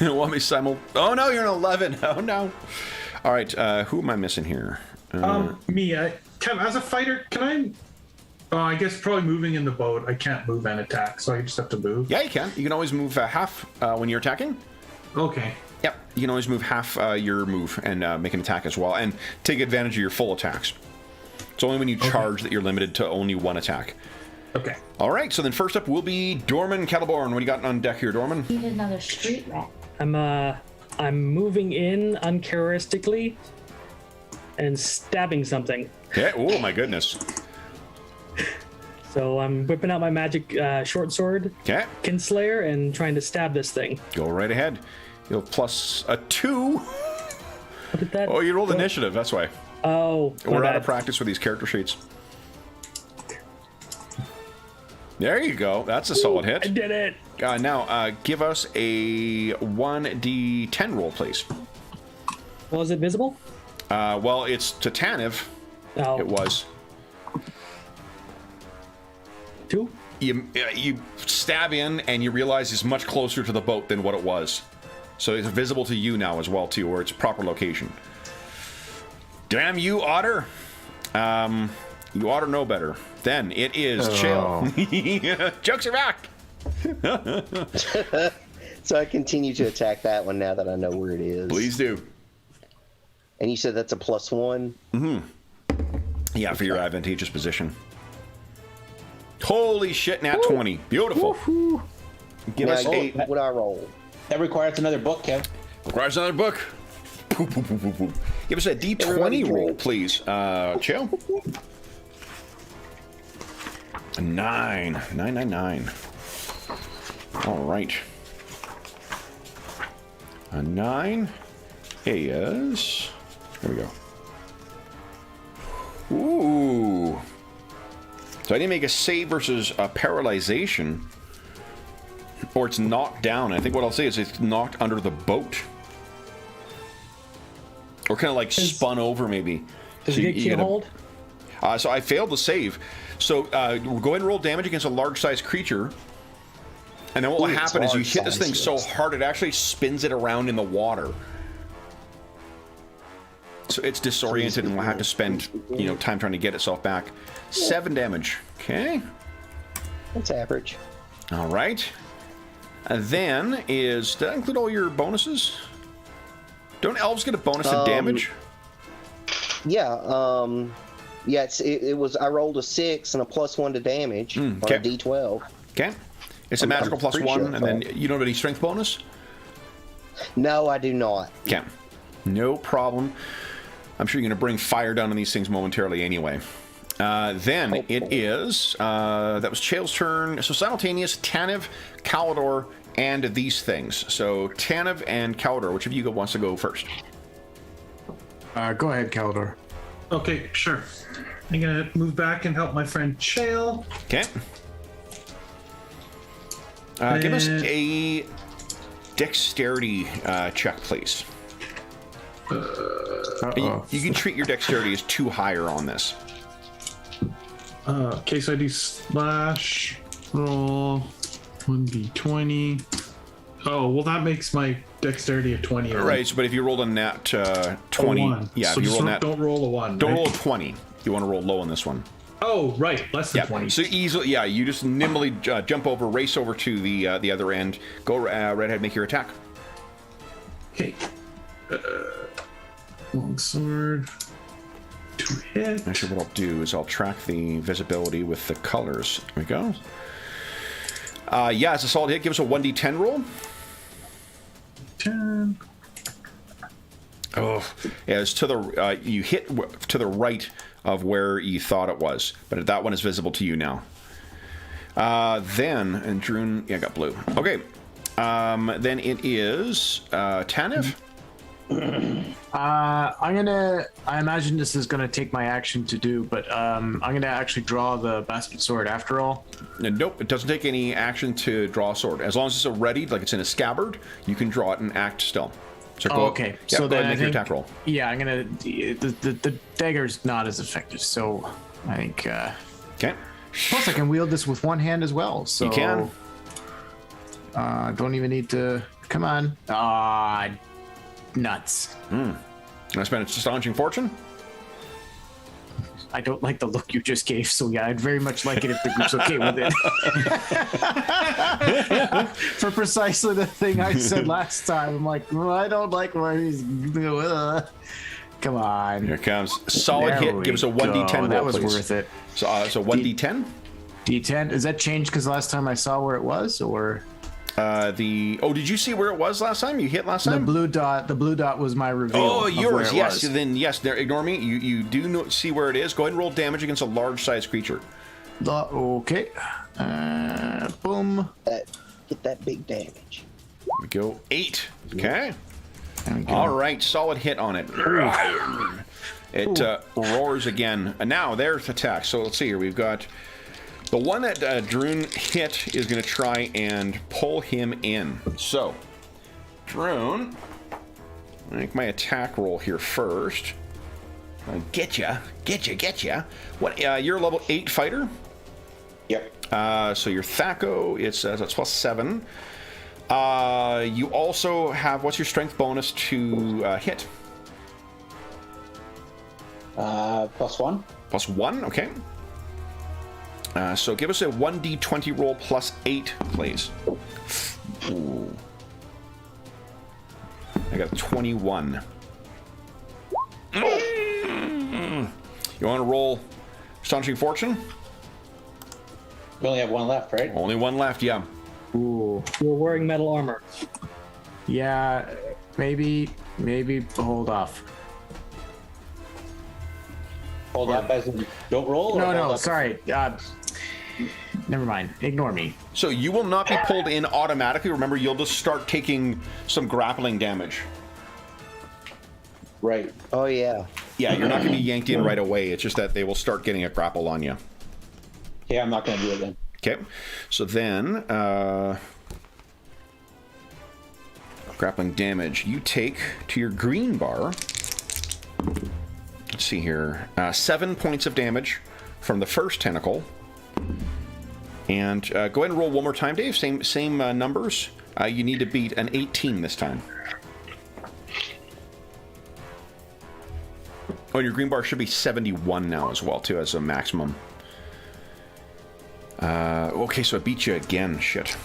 Want me Oh, no, you're an 11. Oh, no. All right, who am I missing here? Me. Kev, as a fighter, can I... I guess probably moving in the boat. I can't move and attack, so I just have to move. Yeah, you can. You can always move half when you're attacking. Okay. Yep, you can always move half your move and make an attack as well, and take advantage of your full attacks. It's only when you charge that you're limited to only 1 attack. Okay. All right, so then first up will be Dorman Kettleborn. What do you got on deck here, Dorman? Need another street rat. I'm moving in uncharacteristically and stabbing something. Okay. Oh my goodness. So I'm whipping out my magic short sword, Okay. Kinslayer, and trying to stab this thing. Go right ahead. You'll plus a 2. What did that? Oh, you rolled initiative. That's why. Oh, my We're out bad. of practice with these character sheets. There you go. That's a solid I hit. did it. Now, give us a 1d10 roll, please. Was it visible? Well, it's Titaniv. Oh, It was. 2. You stab in and you realize it's much closer to the boat than what it was. So it's visible to you now as well, too, or its proper location. Damn you, Otter. You ought to know better. Then it is Chill. Jokes are back. So I continue to attack that one now that I know where it is. Please do. And you said that's a +1? Yeah, for your advantageous position. Holy shit, nat 20. Beautiful. Give Now, us a... what would I roll? That requires another book, Kev. Requires another book. Give us a Everybody d20 roll, drink. please. Chill. 9. 9. All right. A 9 is... There we go. Ooh. So I didn't make a save versus a paralyzation. Or it's knocked down. I think what I'll say is it's knocked under the boat. Or kind of like spun over, maybe. Does So it get you gotta- keyholed? So I failed the save. So go ahead and roll damage against a large-sized creature. And then what will Ooh, it's happen is you hit this thing so large-sized, yes. hard it actually spins it around in the water. So it's disoriented and will have to spend, time trying to get itself back. 7 damage. Okay. That's average. All right. And then does that include all your bonuses? Don't elves get a bonus to damage? Yeah, Yeah, it was. I rolled a 6 and a +1 to damage on okay. a D12. Okay. It's a magical plus pretty 1, sure and then you don't have any strength bonus? No, I do not. Okay. No problem. I'm sure you're going to bring fire down on these things momentarily anyway. Then it is, that was Chael's turn. So simultaneous, Tanev, Calidor, and these things. So Tanev and Calidor, which of you wants to go first? Go ahead, Calidor. Okay, sure. I'm gonna move back and help my friend Chael. Okay. Give us a dexterity check, please. You can treat your dexterity as 2 higher on this. Okay, so I do slash roll 1d20. Oh, well, that makes my dexterity a 20. Right, but if you rolled a nat 20, yeah, so if you roll nat, don't roll a 1. don't right? roll a 20. You want to roll low on this one. Oh, right, less than Yeah. 20. So easily, yeah, you just nimbly jump over, race over to the other end. Go, redhead, make your attack. Okay. Longsword. 2 hit. Actually, what I'll do is I'll track the visibility with the colors. There we go. Yeah, it's a solid hit. Give us a 1d10 roll. 10. Oh, yeah, it's to the you hit to the right of where you thought it was, but that one is visible to you now. Then and Druin, yeah, got blue. Okay, then it is Tanev. I imagine this is gonna take my action to do, but I'm gonna actually draw the bastard sword after all. Nope, it doesn't take any action to draw a sword. As long as it's a ready, like it's in a scabbard, you can draw it and act still. So Okay. Yeah, So go then ahead and I make your think, attack roll. yeah, I'm gonna. The dagger's not as effective, so I think. Okay. Plus, I can wield this with one hand as well. So You can. Don't even need to. Come on. Nuts. Can I spend its astonishing fortune? I don't like the look you just gave, so yeah, I'd very much like it if the group's okay with it. For precisely the thing I said last time. I'm like, well, I don't like where he's. Come on. Here it comes. Solid There hit. we Give us a 1d10 go. roll, That was please. worth it. So 1d10. D10. Is that changed because last time I saw where it was, or Did you see where it was last time? You hit last the time? blue dot? The blue dot was my reveal. Oh, of yours. where it Yes. was. Then yes. There. Ignore me. You do see where it is. Go ahead and roll damage against a large-sized creature. Okay. Boom. Get that big damage. Here we go. 8. Okay. There we go. All right. Solid hit on it. It roars again. And now there's attack. So let's see here. We've got the one that Druin hit is going to try and pull him in. So, Druin, make my attack roll here first. Getcha. What? You're a level 8 fighter. Yep. So your Thaco, it's that's +7. You also have, what's your strength bonus to hit? +1. +1, okay. So give us a 1d20 roll +8, please. Ooh. I got 21. You want to roll Astonishing Fortune? We only have one left, right? Only one left, yeah. Ooh. You're wearing metal armor. Yeah. Maybe hold off. Hold up as in don't roll? or hold No. up? Sorry. Never mind. Ignore me. So you will not be pulled in automatically. Remember, you'll just start taking some grappling damage. Right. Oh yeah. Yeah, you're not going to be yanked in right away. It's just that they will start getting a grapple on you. Yeah, I'm not going to do it then. Okay, so then grappling damage. You take to your green bar. Let's see here, 7 points of damage from the first tentacle. And go ahead and roll one more time, Dave. Same numbers. You need to beat an 18 this time. Oh, and your green bar should be 71 now as well, too, as a maximum. Okay, so I beat you again. Shit.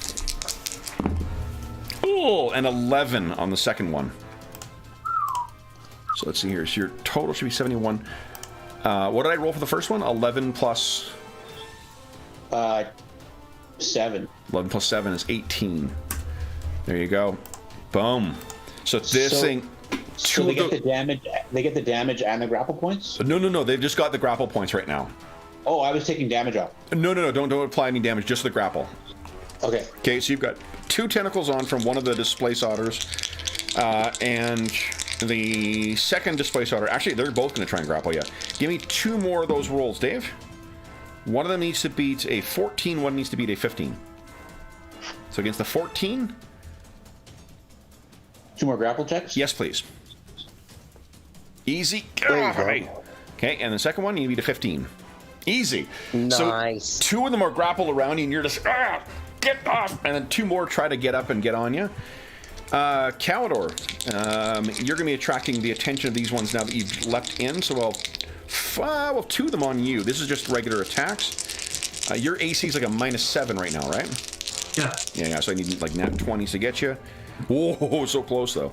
Oh, and 11 on the second one. So let's see here. So your total should be 71. What did I roll for the first one? 11 plus 7. 11 plus 7 is 18. There you go. Boom. So this thing. So they get the damage. They get the damage and the grapple points. No. They've just got the grapple points right now. Oh, I was taking damage off. No. Don't apply any damage. Just the grapple. Okay. Okay. So you've got 2 tentacles on from one of the displace otters, and the second displace otter. Actually, they're both going to try and grapple you. Give me 2 more of those rolls, Dave. One of them needs to beat a 14. One needs to beat a 15. So against the 14. 2 more grapple checks. Yes, please. Easy. Okay, and the second one, you beat a 15. Easy. Nice. So 2 of them are grappled around you, and you're just, get off! And then 2 more try to get up and get on you. Calidor, you're going to be attracting the attention of these ones now that you've leapt in, so well, 2 of them on you. This is just regular attacks. Your AC is like a -7 right now, right? Yeah. Yeah, so I need like nat 20s to get you. Whoa, so close though.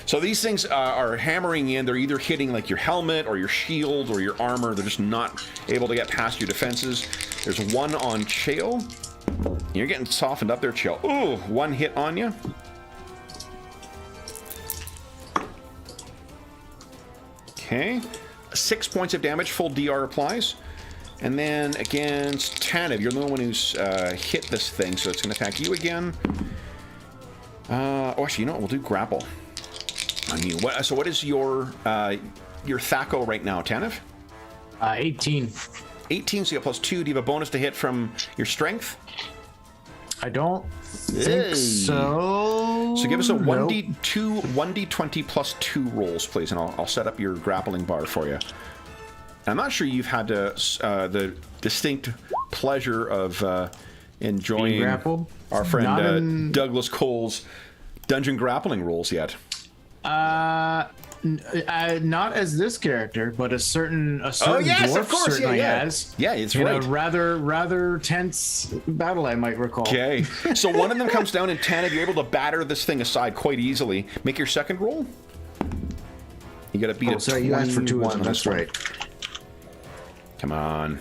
So these things are hammering in. They're either hitting like your helmet or your shield or your armor. They're just not able to get past your defenses. There's 1 on Chael. You're getting softened up there, Chael. Ooh, 1 hit on you. Okay. 6 points of damage, full DR applies. And then against Tanev, you're the one who's hit this thing, so it's going to attack you again. Actually, you know what? We'll do grapple on you. So what is your Thaco right now, Tanev? 18. 18, so you got +2. Do you have a bonus to hit from your strength? I don't think so. So give us a 1d20 plus 2 rolls, please, and I'll set up your grappling bar for you. I'm not sure you've had the distinct pleasure of enjoying our friend Douglas Cole's dungeon grappling rules yet. Not as this character, but a certain yes, dwarf of course, certainly has. Yeah, it's in right. a rather tense battle, I might recall. Okay, so one of them comes down, and Tanev, you're able to batter this thing aside quite easily. Make your second roll. You got to beat it. Sorry, you asked for 2 as well. That's right. Come on.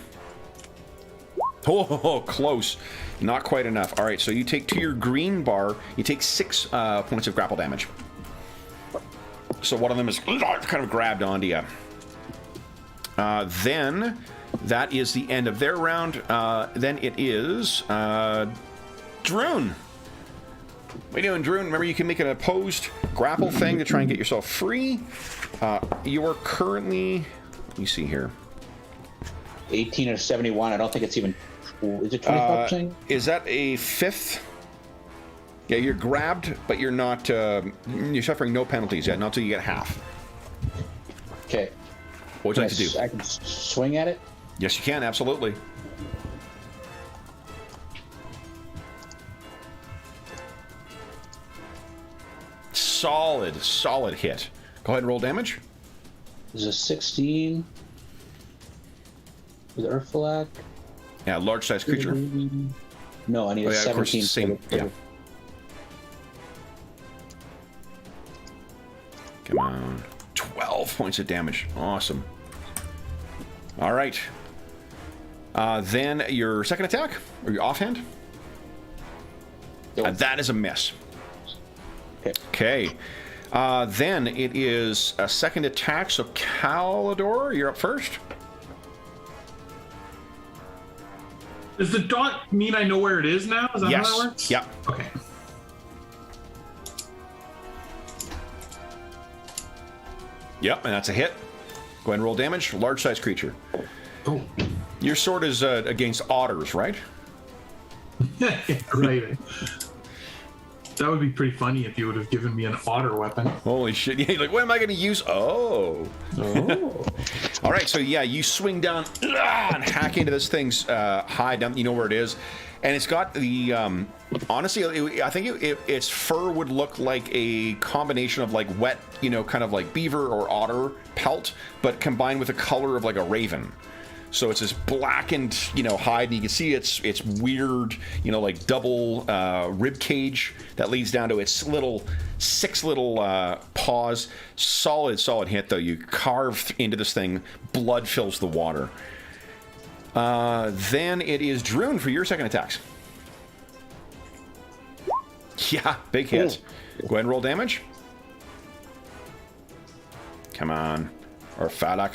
Oh, close. Not quite enough. All right, so you take to your green bar, you take 6 points of grapple damage. So one of them is kind of grabbed onto you. Then that is the end of their round. Then it is Druin. What are you doing, Druin? Remember, you can make an opposed grapple thing to try and get yourself free. You are currently, let me see here. 18 or 71. I don't think it's even. Is it 25%? Is that a 5th? Yeah, you're grabbed, but you're not. You're suffering no penalties yet. Not until you get half. Okay. What would you like to do? I can swing at it. Yes, you can. Absolutely. Solid hit. Go ahead and roll damage. There's a 16. Is it Urfalak? Yeah, large size creature. No, I need a 17. Of course, same. Yeah. Come on. 12 points of damage. Awesome. All right. Then your second attack, or your offhand. That is a miss. Okay. Then it is a second attack. So Calidor, you're up first. Does the dot mean I know where it is now? Is that how that works? Yeah. Okay. Yep, and that's a hit. Go ahead and roll damage. Large size creature. Oh. Your sword is against otters, right? Yeah, right. That would be pretty funny if you would have given me an otter weapon. Holy shit. Yeah, like, what am I going to use? Oh. All right, so yeah, you swing down and hack into this thing's hide. You know where it is. And it's got the, honestly, I think its fur would look like a combination of like wet, kind of like beaver or otter pelt, but combined with the color of like a raven. So it's this blackened, hide, and you can see its weird, like double rib cage that leads down to its six little paws. Solid hit though. You carve into this thing, blood fills the water. Then it is Druin for your second attacks. Yeah, big hit. Go ahead and roll damage. Come on, or Falak.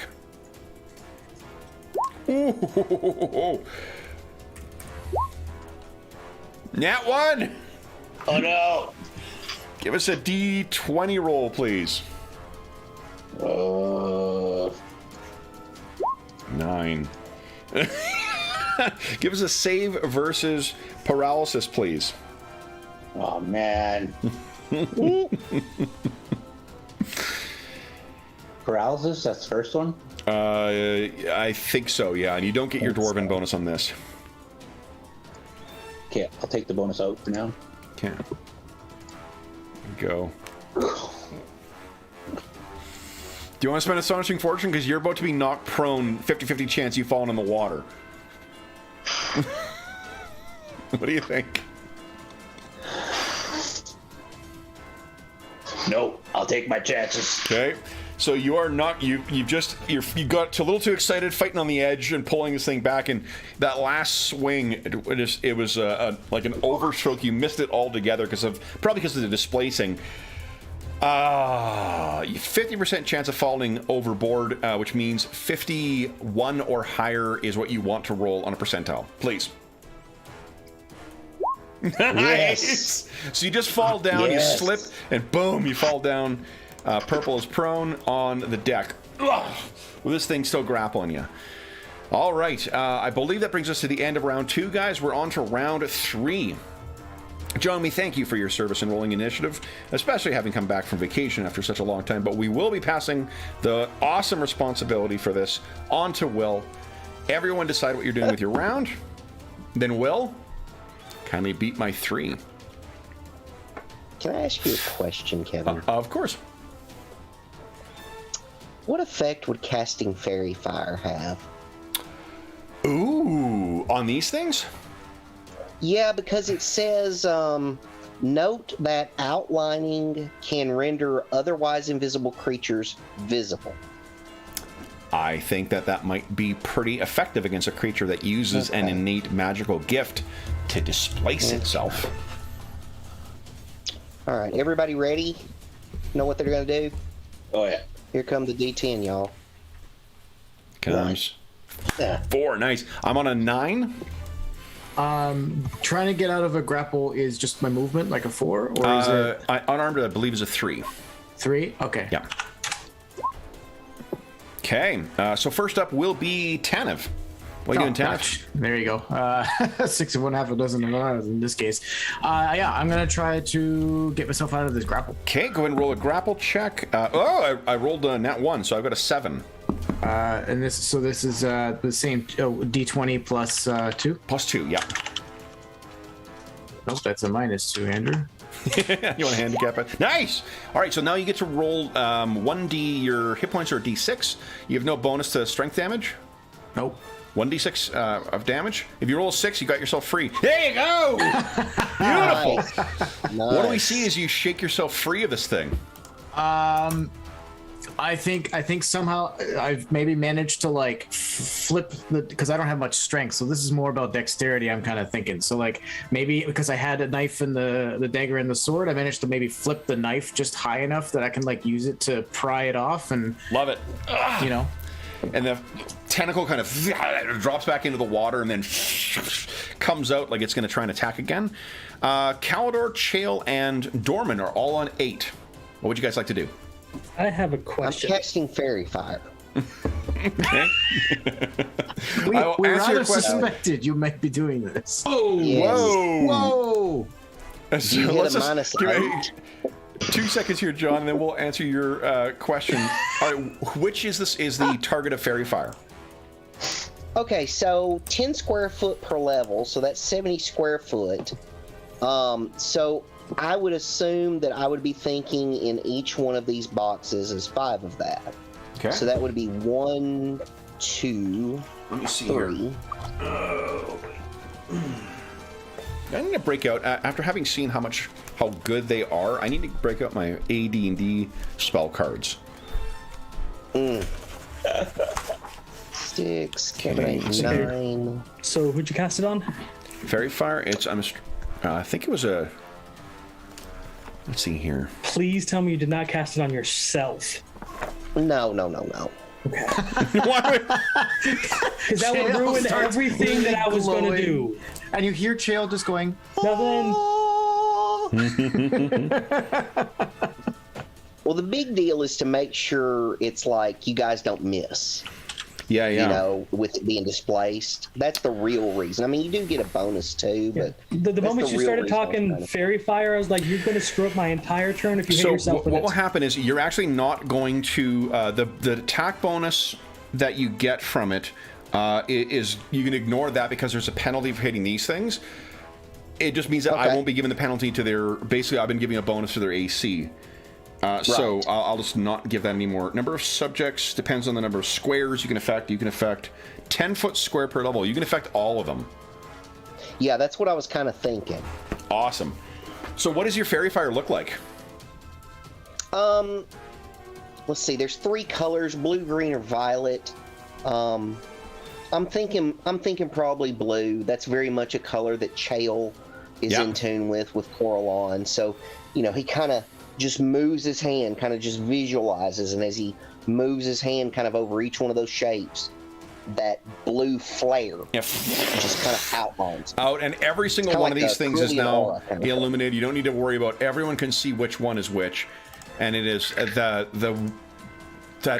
Ooh. Nat 1! Oh no! Give us a D20 roll, please. 9. Give us a save versus paralysis, please. Oh man. Paralysis, that's the first one? I think so, yeah. And you don't get your dwarven bonus on this. Okay, I'll take the bonus out for now. Okay. Go. Do you want to spend Astonishing Fortune? Because you're about to be knocked prone, 50-50 chance you falling in the water. What do you think? Nope, I'll take my chances. Okay. So you are not you got a little too excited fighting on the edge and pulling this thing back, and that last swing it was like an overstroke. You missed it altogether because of the displacing. 50% chance of falling overboard, which means 51 or higher is what you want to roll on a percentile. Please. Nice. Yes. So you just fall down, Yes. you slip, and boom, you fall down. Purple is prone on the deck. Ugh, with this thing still grappling you. All right, I believe that brings us to the end of round 2, guys. We're on to round 3. John, we thank you for your service in rolling initiative, especially having come back from vacation after such a long time. But we will be passing the awesome responsibility for this on to Will. Everyone decide what you're doing with your round. Then Will, kindly beat my 3. Can I ask you a question, Kevin? Of course. What effect would casting Fairy Fire have? Ooh, on these things? Yeah, because it says, note that outlining can render otherwise invisible creatures visible. I think that might be pretty effective against a creature that uses an innate magical gift to displace itself. All right, everybody ready? Know what they're going to do? Oh yeah. Here come the D10, y'all. Comes Yeah. 4, nice. I'm on a 9. Trying to get out of a grapple is just my movement, like a 4, or is it Unarmed, I believe, is a 3. 3? Okay. Yeah. Okay, so first up will be Tanev. What are you doing, Tanev? Gosh. There you go. 6 of 1, half a dozen of another in this case. Yeah, I'm going to try to get myself out of this grapple. Okay, go ahead and roll a grapple check. I rolled a nat 1, so I've got a 7. And this is the same D20 plus 2? Plus 2, yeah. Nope, that's a -2, Andrew. You want to handicap it? Nice! All right, so now you get to roll 1d, your hit points are D6. You have no bonus to strength damage? Nope. 1d6 of damage. If you roll a 6, you got yourself free. There you go! Beautiful! Nice. What do we see as you shake yourself free of this thing? I think somehow I've maybe managed to like flip because I don't have much strength, so this is more about dexterity. I'm kind of thinking so like maybe because I had a knife and the dagger and the sword, I managed to maybe flip the knife just high enough that I can like use it to pry it off and Love it. you know. And the tentacle kind of drops back into the water and then comes out like it's going to try and attack again. Calidor, Chael, and Dorman are all on 8. What would you guys like to do? I have a I'm question. casting Fairy Fire. Okay. We I will answer rather your question. suspected you might be doing this. Oh, Yes. Whoa! So You hit let's a just minus give 8. it 2 seconds here, John, and then we'll answer your question. All right, which is the target of Fairy Fire? Okay, so 10 square foot per level, so that's 70 square foot. So I would assume that I would be thinking in each one of these boxes is 5 of that. Okay. So that would be 1 2, Let me see 3. here. I need to break out after having seen how good they are. I need to break out my AD&D spell cards. 6, 7, 8, 9. So who'd you cast it on? Fairy Fire. I think it was a. Let's see here. Please tell me you did not cast it on yourself. No. Okay. Because that would ruin starts everything that I was going to do. And you hear Chael just going, Nothing. Well, the big deal is to make sure it's like you guys don't miss. Yeah. You know, with it being displaced. That's the real reason. I mean, you do get a bonus too, but The moment you real started reason I was talking trying to- fairy fire, I was like, you're going to screw up my entire turn if you hit So yourself with what it. will happen is you're actually not going to the attack bonus that you get from it is you can ignore that because there's a penalty for hitting these things. It just means that I Okay. won't be giving the penalty to their. Basically, I've been giving a bonus to their AC. So I'll just not give that anymore. Number of subjects depends on the number of squares you can affect. You can affect 10-foot square per level. You can affect all of them. Yeah, that's what I was kind of thinking. Awesome. So what does your fairy fire look like? Let's see. There's 3 colors: blue, green, or violet. I'm thinking probably blue. That's very much a color that Chael is Yeah. in tune with Coralon. So, he kind of just moves his hand, kind of just visualizes, and as he moves his hand kind of over each one of those shapes, that blue flare just kind of outlines. Out, and every single Kinda one like of these the things is Corellian now aura kind of thing. illuminated. You don't need to worry about. Everyone can see which one is which, and it is that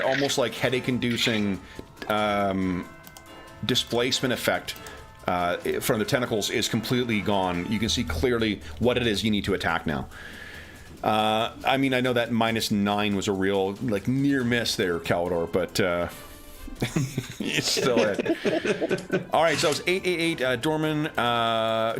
almost like headache-inducing displacement effect from the tentacles is completely gone. You can see clearly what it is you need to attack now. I mean, I know that -9 was a real near miss there, Calidor, but it's still it. All right, so it's 888 Dorman.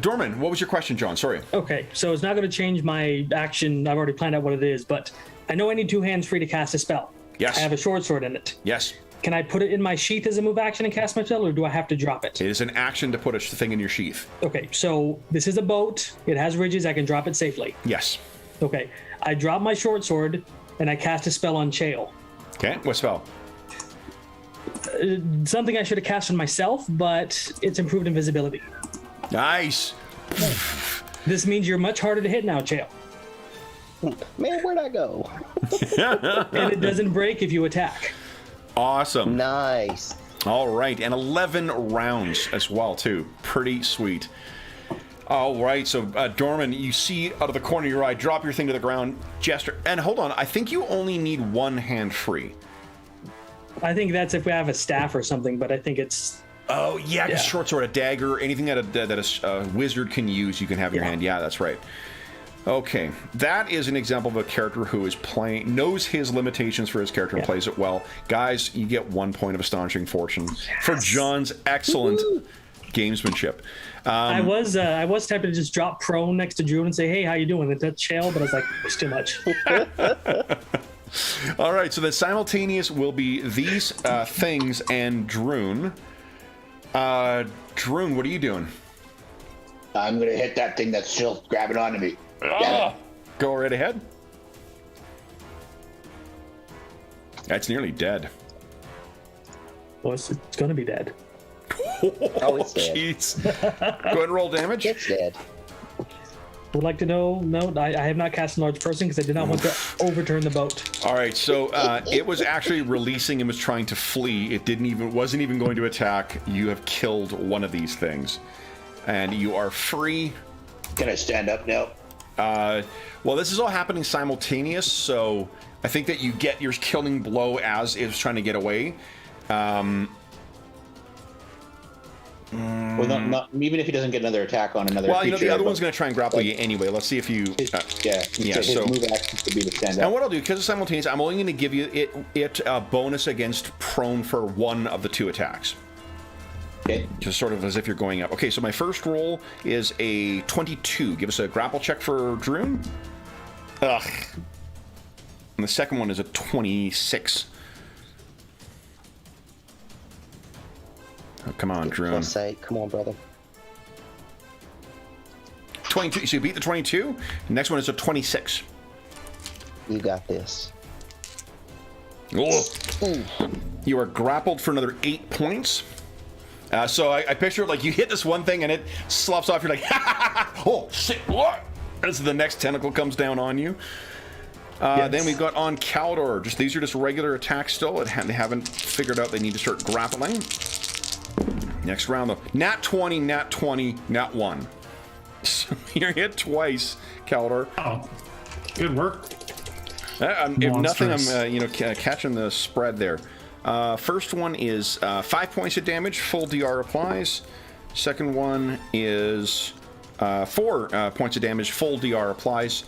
Dorman, what was your question, John? Sorry. Okay, so it's not going to change my action. I've already planned out what it is, but I know I need 2 hands free to cast a spell. Yes. I have a short sword in it. Yes. Can I put it in my sheath as a move action and cast my spell, or do I have to drop it? It is an action to put a thing in your sheath. Okay, so this is a boat. It has ridges. I can drop it safely. Yes. Okay, I drop my short sword and I cast a spell on Chael. Okay, what spell? Something I should have cast on myself, but it's improved invisibility. Nice. This means you're much harder to hit now, Chael. Man, where'd I go? And it doesn't break if you attack. Awesome. Nice. All right, and 11 rounds as well, too. Pretty sweet. All right, so Dorman, you see out of the corner of your eye, drop your thing to the ground, gesture, and hold on, I think you only need 1 hand free. I think that's if we have a staff or something, but I think it's... Oh, yeah, Yeah. short sword, a dagger, anything that a wizard can use, you can have in your hand. Yeah, that's right. Okay, that is an example of a character who is knows his limitations for his character and plays it well. Guys, you get 1 point of astonishing fortune for John's excellent gamesmanship. I was tempted to just drop prone next to Druin and say, hey, how you doing? And touch Chael, but I was like, it's too much. All right, so the simultaneous will be these things and Druin. Druin, what are you doing? I'm gonna hit that thing that's still grabbing onto me. Get it. Go right ahead. That's nearly dead. Well, it's going to be dead. Oh, it's dead. Jeez. Go ahead and roll damage. It's dead. Would like to know, no, I have not cast a large person because I did not want to overturn the boat. All right, so it was actually releasing and was trying to flee. It wasn't even going to attack. You have killed one of these things, and you are free. Can I stand up now? Well, this is all happening simultaneous, so I think that you get your killing blow as it's trying to get away. Well, not even if he doesn't get another attack on another. Well, creature, the other but- one's going to try and grapple you anyway. Let's see if you. Yeah. His so- move action could be to stand And up. what I'll do, because it's simultaneous, I'm only going to give you it a bonus against prone for 1 of the 2 attacks. Okay. Just sort of as if you're going up. Okay, so my first roll is a 22. Give us a grapple check for Druin. Ugh. And the second one is a 26. come on, Druin. +8. Come on, brother. 22. So you beat the 22. The next one is a 26. You got this. Oh. You are grappled for another 8 points. So I picture like you hit this one thing and it slops off. You're like, oh shit, what? As the next tentacle comes down on you. Yes. Then we've got on Caldor. These are just regular attacks still. They haven't figured out they need to start grappling. Next round though, nat 20, nat 20, nat 1. So you're hit twice, Caldor. Oh, good work. If nothing, I'm catching the spread there. First one is 5 points of damage, full DR applies. Second one is 4 points of damage, full DR applies.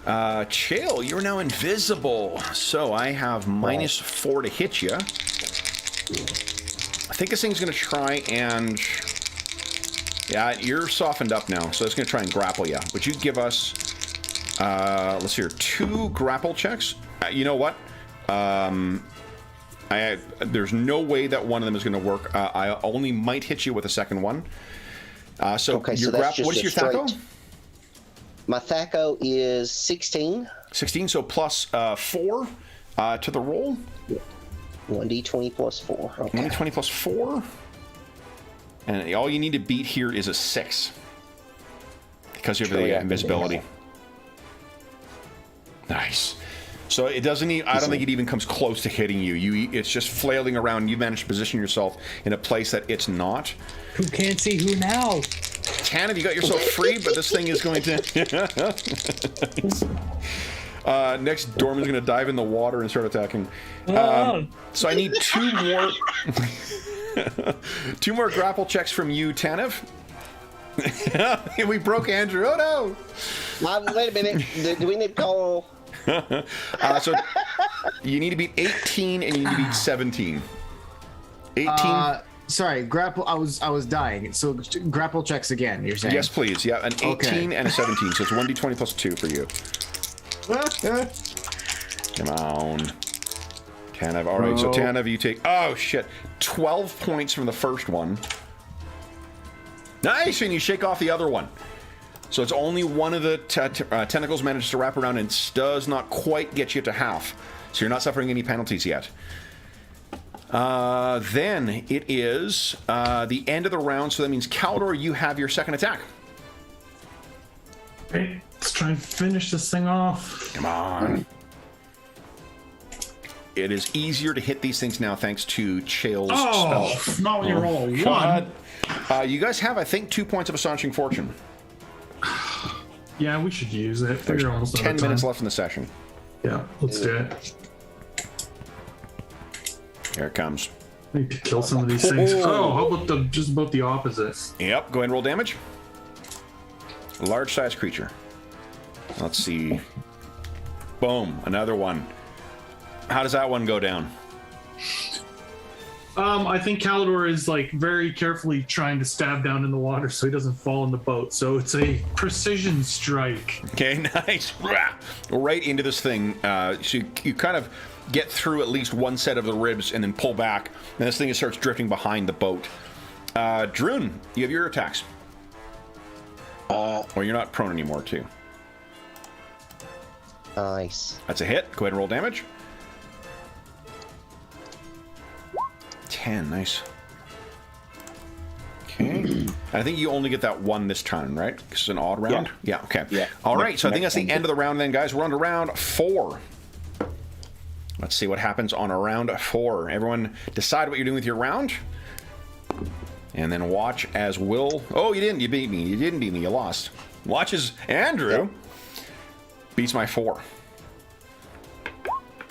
Chael, you're now invisible, so I have -4 to hit you. I think this thing's going to try and... Yeah, you're softened up now, so it's going to try and grapple you. Would you give us... let's hear 2 grapple checks. You know what? There's no way that one of them is going to work. I only might hit you with a second one. Okay, your so that's just what's your straight... THAC-O? My THAC-O is 16. 16, so plus 4 to the roll. 1d20 plus 4. Okay. 1d20 plus 4. And all you need to beat here is a 6. Because you have the invisibility. Nice. So it doesn't even, I don't think it even comes close to hitting you. It's just flailing around. You managed to position yourself in a place that it's not. Who can't see who now? Tanner, you got yourself free, but this thing is going to... Next, Dorman's going to dive in the water and start attacking. So I need 2 more... 2 more grapple checks from you, Tanev. We broke Andrew. Oh, no! Wait a minute. Do we need to call... So you need to beat 18 and you need to beat 17. 18... Sorry, grapple. I was dying. So grapple checks again. You're saying? Yes, please. Yeah, an 18 and a 17. So it's 1d20 plus 2 for you. Come on, Tanev. All right. So Tanev, you take. Oh shit! 12 points from the first one. Nice, and you shake off the other one. So it's only one of the tentacles manages to wrap around and does not quite get you to half. So you're not suffering any penalties yet. Then it is the end of the round, so that means Caldor, you have your second attack. Okay, let's try and finish this thing off. Come on. It is easier to hit these things now thanks to Chael's spell. Not when you roll a 1. You guys have, I think, 2 points of Astonishing Fortune. Yeah, we should use it. There's We're almost 10 minutes left in the session. Yeah, let's do it. Here it comes. I need to kill some of these things. Oh, how about just about the opposite? Yep, go ahead and roll damage. Large-sized creature. Let's see. Boom, another one. How does that one go down? I think Caldor is like very carefully trying to stab down in the water so he doesn't fall in the boat. So it's a precision strike. Okay, nice. Right into this thing. So you kind of get through at least one set of the ribs and then pull back, and this thing starts drifting behind the boat. Druin, you have your attacks. Or you're not prone anymore, too. Nice. That's a hit. Go ahead and roll damage. 10, nice. Okay. I think you only get that one this turn, right? Because it's an odd round? Yeah, okay. Yeah. All right, so I think that's the end of the round then, guys. We're on to round 4. Let's see what happens on a round 4. Everyone decide what you're doing with your round. And then watch as Will... Oh, you didn't. You beat me. You didn't beat me. You lost. Watch as Andrew beats my 4.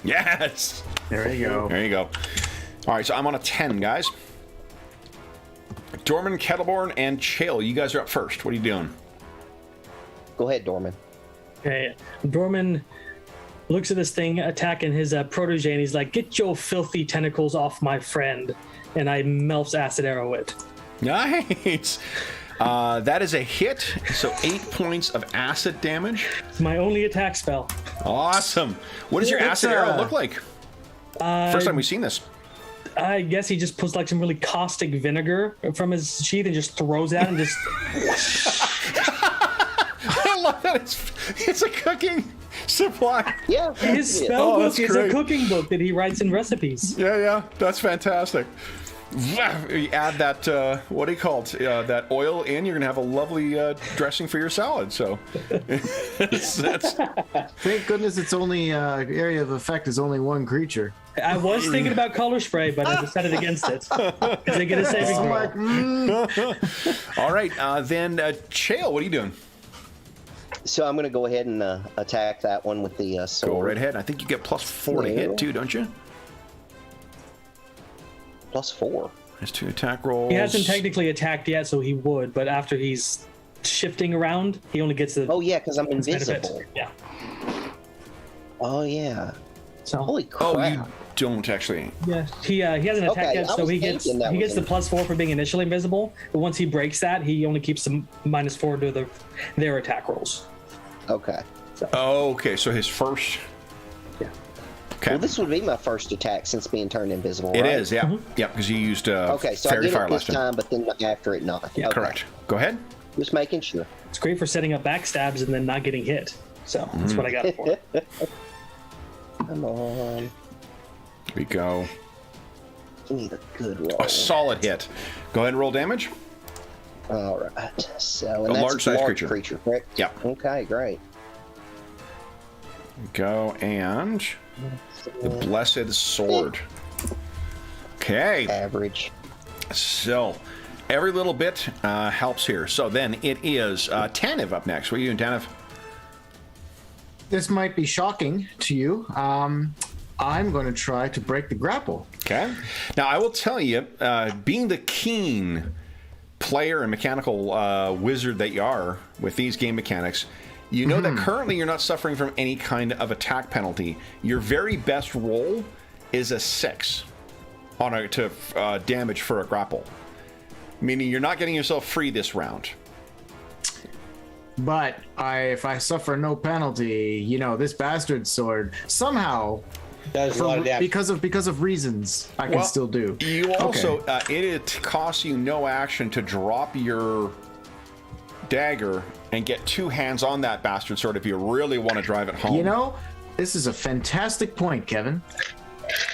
Yes! There you go. There you go. All right, so I'm on a 10, guys. Dorman, Kettleborn, and Chael, you guys are up first. What are you doing? Go ahead, Dorman. Okay, Dorman looks at this thing attacking his protege, and he's like, "Get your filthy tentacles off my friend!" And I melts acid arrow it. Nice. That is a hit. So 8 points of acid damage. It's my only attack spell. Awesome. What does your acid arrow look like? First time we've seen this. I guess he just puts like some really caustic vinegar from his sheath and just throws it at him. Just I love that it's a cooking supply. Yeah. his yeah. spell that's book is great. a cooking book that he writes in recipes. Yeah, that's fantastic. You add that, what do you call it? That oil in, you're going to have a lovely dressing for your salad. So that's Thank goodness its only area of effect is only one creature. I was thinking about color spray, but I decided against it. Because they get a saving I'm throw. like, all right. Then, Chael, what are you doing? So I'm going to go ahead and attack that one with the sword. Go right ahead. I think you get +4 to hit too, don't you? +4. There's 2 attack rolls. He hasn't technically attacked yet, so he would, but after he's shifting around, he only gets the Oh yeah, because I'm benefit. invisible. Yeah. Oh yeah. So Holy crap. Oh, you don't actually. yeah, he hasn't attacked Okay, yet, I so was he gets thinking that was the +4 for being initially invisible. But once he breaks that, he only keeps some -4 to their attack rolls. Okay. Oh, okay. So his first. Yeah. Okay. Well, this would be my first attack since being turned invisible. It right? is, yeah. Yeah, because you used Okay, so I Fairy get Fire it this last time. time, but then after it not. Yeah, Okay. Correct. Go ahead. Just making sure. It's great for setting up backstabs and then not getting hit. So that's what I got it for. Come on. Here we go. Give me the good roll. A solid hit. Go ahead and roll damage. All right. So, and A that's large-sized a large creature. correct? Yeah. Okay, great. Go and the Blessed Sword. Okay. Average. So every little bit helps here. So then it is Tanev up next. What are you doing, Tanev? this might be shocking to you. I'm going to try to break the grapple. Okay. Now, I will tell you, being the keen player and mechanical wizard that you are with these game mechanics, you know that currently you're not suffering from any kind of attack penalty. Your very best roll is a 6 on to damage for a grapple, meaning you're not getting yourself free this round. But if I suffer no penalty, you know, this bastard sword somehow, Does a lot of damage. because of reasons, I can still do. You also it costs you no action to drop your dagger and get 2 hands on that bastard sword if you really want to drive it home. You know, this is a fantastic point, Kevin.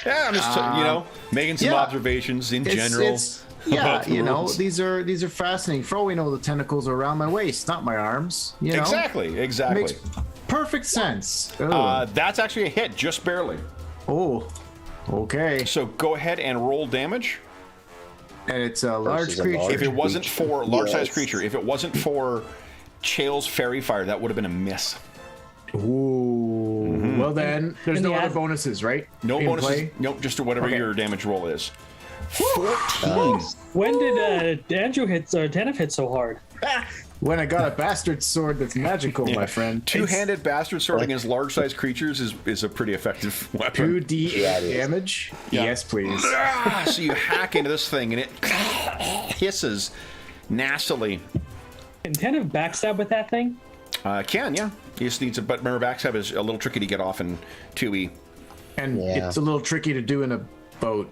Yeah, I'm just making some observations in general. Yeah, about the you know, rules. these are fascinating. For all we know, the tentacles are around my waist, not my arms. You know, Exactly. makes perfect sense. Ugh. That's actually a hit, just barely. Oh, okay. So go ahead and roll damage. And it's a large Versus a creature. large If it wasn't for large-sized Yes. creature, if it wasn't for Chael's fairy fire, that would have been a miss. Ooh. Well then, there's And no the other ad- bonuses, right? No In bonuses. play? Nope, just whatever Okay. your damage roll is. 14. When did Andrew hit or Tanif hit so hard? When I got a bastard sword that's magical, my friend. Two-handed bastard sword against large-sized creatures is a pretty effective weapon. 2d8 Yeah, it is. damage? Yeah. Yes, please. So you hack into this thing and it hisses nastily. Can Tanif backstab with that thing? Can, yeah. He just needs but remember, backstab is a little tricky to get off in 2e. And Yeah. it's a little tricky to do in a boat.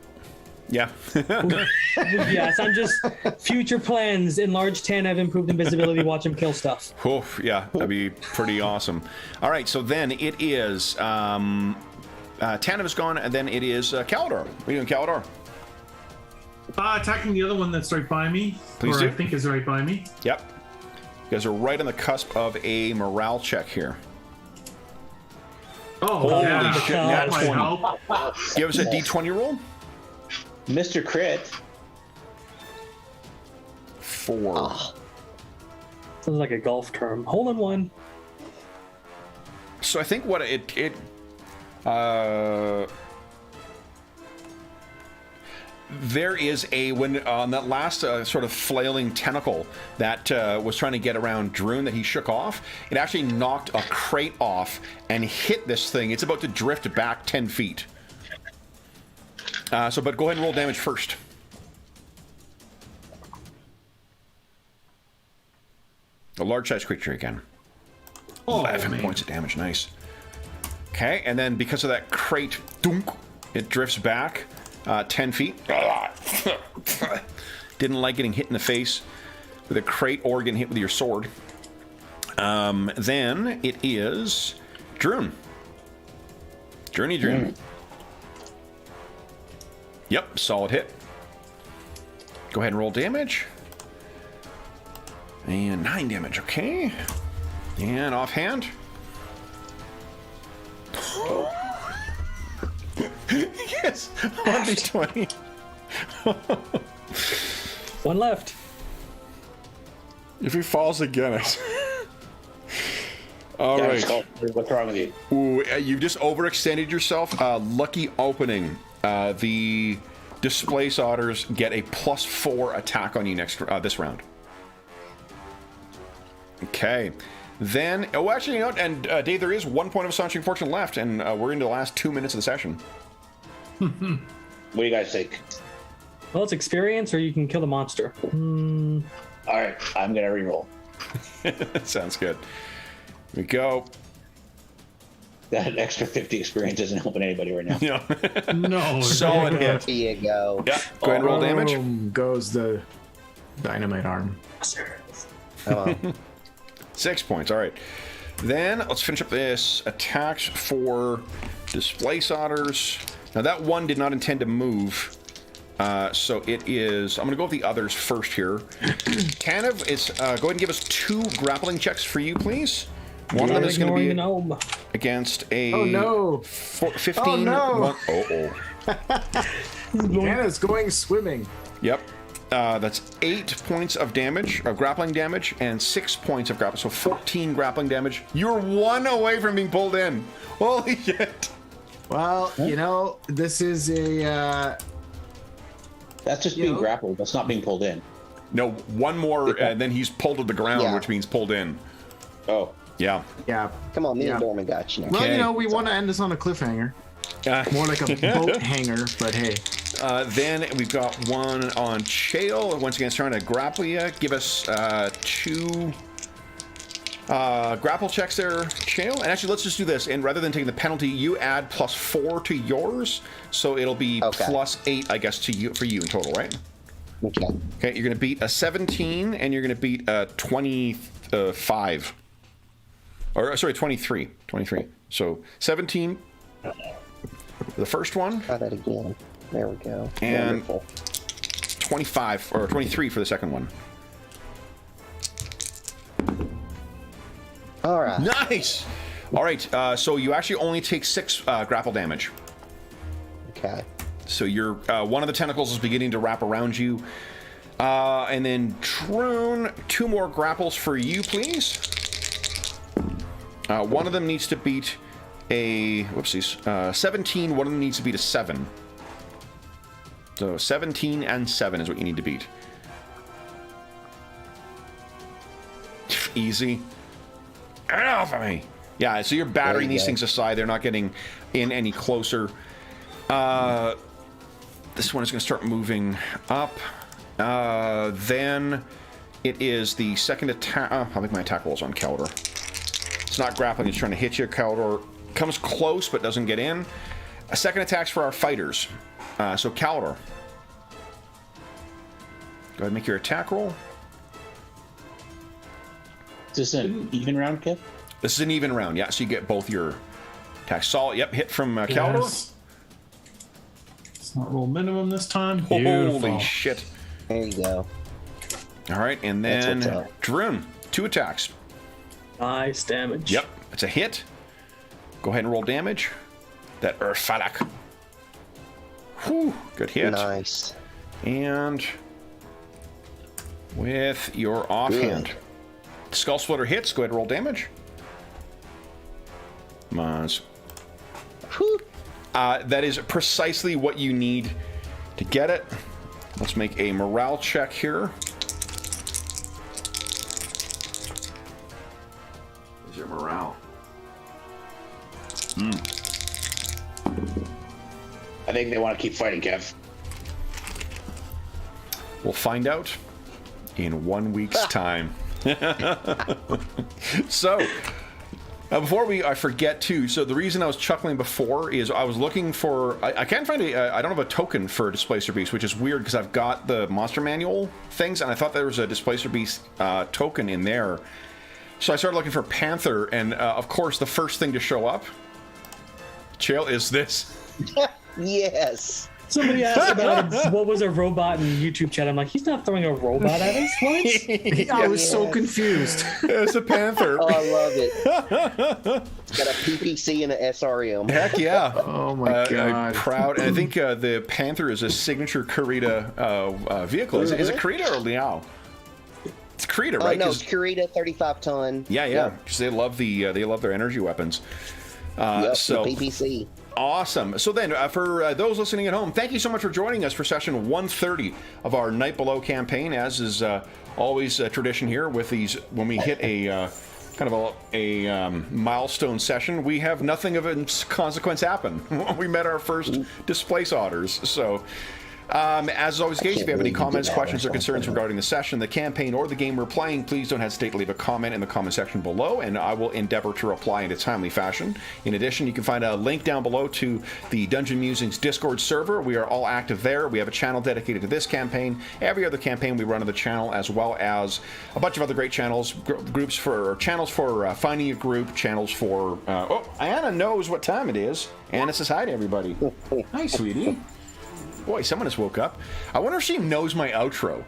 Yeah. Yes, I'm just future plans. Enlarge Tanif, improved invisibility, watch him kill stuff. Oof, yeah, that'd be pretty awesome. All right, so then it is Tanev is gone, and then it is Kalador. What are you doing, Kalador? Attacking the other one that's right by me. Please or do. I think is right by me. Yep. You guys are right on the cusp of a morale check here. Oh, Holy yeah. shit, That nat might 20. help. Give us a d20 roll. Mr. Crit. 4. Sounds like a golf term. Hole in one. So I think what there is when on that last sort of flailing tentacle that was trying to get around Druin that he shook off, it actually knocked a crate off and hit this thing. It's about to drift back 10 feet. But go ahead and roll damage first. A large-sized creature again. 11 man. points of damage, nice. Okay, and then because of that crate, dunk, it drifts back 10 feet. Didn't like getting hit in the face with a crate or getting hit with your sword. Then it is Druin. Druin. Yep, solid hit. Go ahead and roll damage. And 9 damage, okay. And offhand. Yes, 1d20. One left. If he falls again, all right. What's wrong with you? Ooh, you've just overextended yourself. Lucky opening. The Displace Otters get a +4 attack on you this round. Okay. Then, oh, actually, you know what? And Dave, there is 1 point of Astonishing Fortune left, and we're into the last 2 minutes of the session. What do you guys think? Well, it's experience, or you can kill the monster. All right, I'm gonna reroll. Sounds good. Here we go. That extra 50 experience isn't helping anybody right now. Yeah. No. Solid hit. Here you go. Yeah. Go ahead and roll damage. Boom goes the dynamite arm. Come on. 6 points. All right. Then let's finish up this. Attacks for Displace Otters. Now that one did not intend to move. So it is. I'm going to go with the others first here. Tanev, it's go ahead and give us 2 grappling checks for you, please. One of them is going to be gnome. against a Oh no! 15. Oh, no. Oh. Anna's going swimming. Yep. That's 8 points of damage, of grappling damage, and 6 points of grappling. So 14 grappling damage. You're 1 away from being pulled in. Holy shit. Well, you know, this is a. That's just being grappled. That's not being pulled in. No, 1 more, and then he's pulled to the ground, Yeah. which means pulled in. Oh. Yeah. Yeah. Come on, me Yeah. and Dorman got you now. Well, Okay. you know, we want to end this on a cliffhanger. More like a boat hanger, but hey. Then we've got one on Chael. Once again, it's trying to grapple you. Give us 2 grapple checks there, Chael. And actually, let's just do this. And rather than taking the penalty, you add +4 to yours. So it'll be +8, I guess, to you for you in total, right? Okay. Okay, you're going to beat a 17, and you're going to beat a 25. Or, sorry, 23. 23. So 17 for the first one. Try that again. There we go. And Wonderful. 25 or 23 for the second one. All right. Nice. All right. So you actually only take 6 grapple damage. Okay. So you're one of the tentacles is beginning to wrap around you, and then Druin, 2 more grapples for you, please. One of them needs to beat a 17. One of them needs to beat a 7. So 17 and 7 is what you need to beat. Easy. Get off of me. Yeah, so you're battering these things aside. They're not getting in any closer. This one is going to start moving up. Then it is the second attack. I'll make my attack rolls on Caldor. It's not grappling. It's trying to hit you. Caldor comes close but doesn't get in. A second attack's for our fighters. So Caldor, go ahead and make your attack roll. Is this an even round, Kev? This is an even round, yeah. So you get both your attacks. Solid, yep. Hit from Caldor. Yes. Let's not roll minimum this time. Holy Beautiful. shit! There you go. All right, and That's then what's up. Druin, 2 attacks. Nice damage. Yep, it's a hit. Go ahead and roll damage. That Urfalak. Whew, good hit. Nice. And with your offhand. Skull Splitter hits. Go ahead and roll damage. Come on. Whew. That is precisely what you need to get it. Let's make a morale check here. Where's your morale? I think they want to keep fighting, Kev. We'll find out in 1 week's time. So, Before I forget too. So the reason I was chuckling before is I was looking for. I can't find I don't have a token for Displacer Beast, which is weird because I've got the monster manual things, and I thought there was a Displacer Beast token in there. So I started looking for Panther, and of course the first thing to show up, Chael, is this. Yes. Somebody asked about what was a robot in YouTube chat. I'm like, he's not throwing a robot at us. What? I was so confused. It's a Panther. Oh, I love it. It's got a PPC and an SRM. Heck yeah. Oh my God. I'm proud. And I think the Panther is a signature Kurita vehicle. Is it Kurita or Liao? It's Kurita, right? No, it's Kurita 35 ton. Yeah. Because they love their energy weapons. So PPC. Awesome. So then, for those listening at home, thank you so much for joining us for session 130 of our Night Below campaign. As is always a tradition here with these, when we hit a kind of a milestone session, we have nothing of a consequence happen. We met our first displace otters. So, as always, guys, if you have any comments, questions, or concerns regarding the session, the campaign, or the game we're playing, please don't hesitate to leave a comment in the comment section below, and I will endeavor to reply in a timely fashion. In addition, you can find a link down below to the Dungeon Musings Discord server. We are all active there. We have a channel dedicated to this campaign, every other campaign we run on the channel, as well as a bunch of other great channels, channels for finding a group, channels for... Anna knows what time it is. Anna says hi to everybody. Hi, sweetie. Boy, someone just woke up. I wonder if she knows my outro.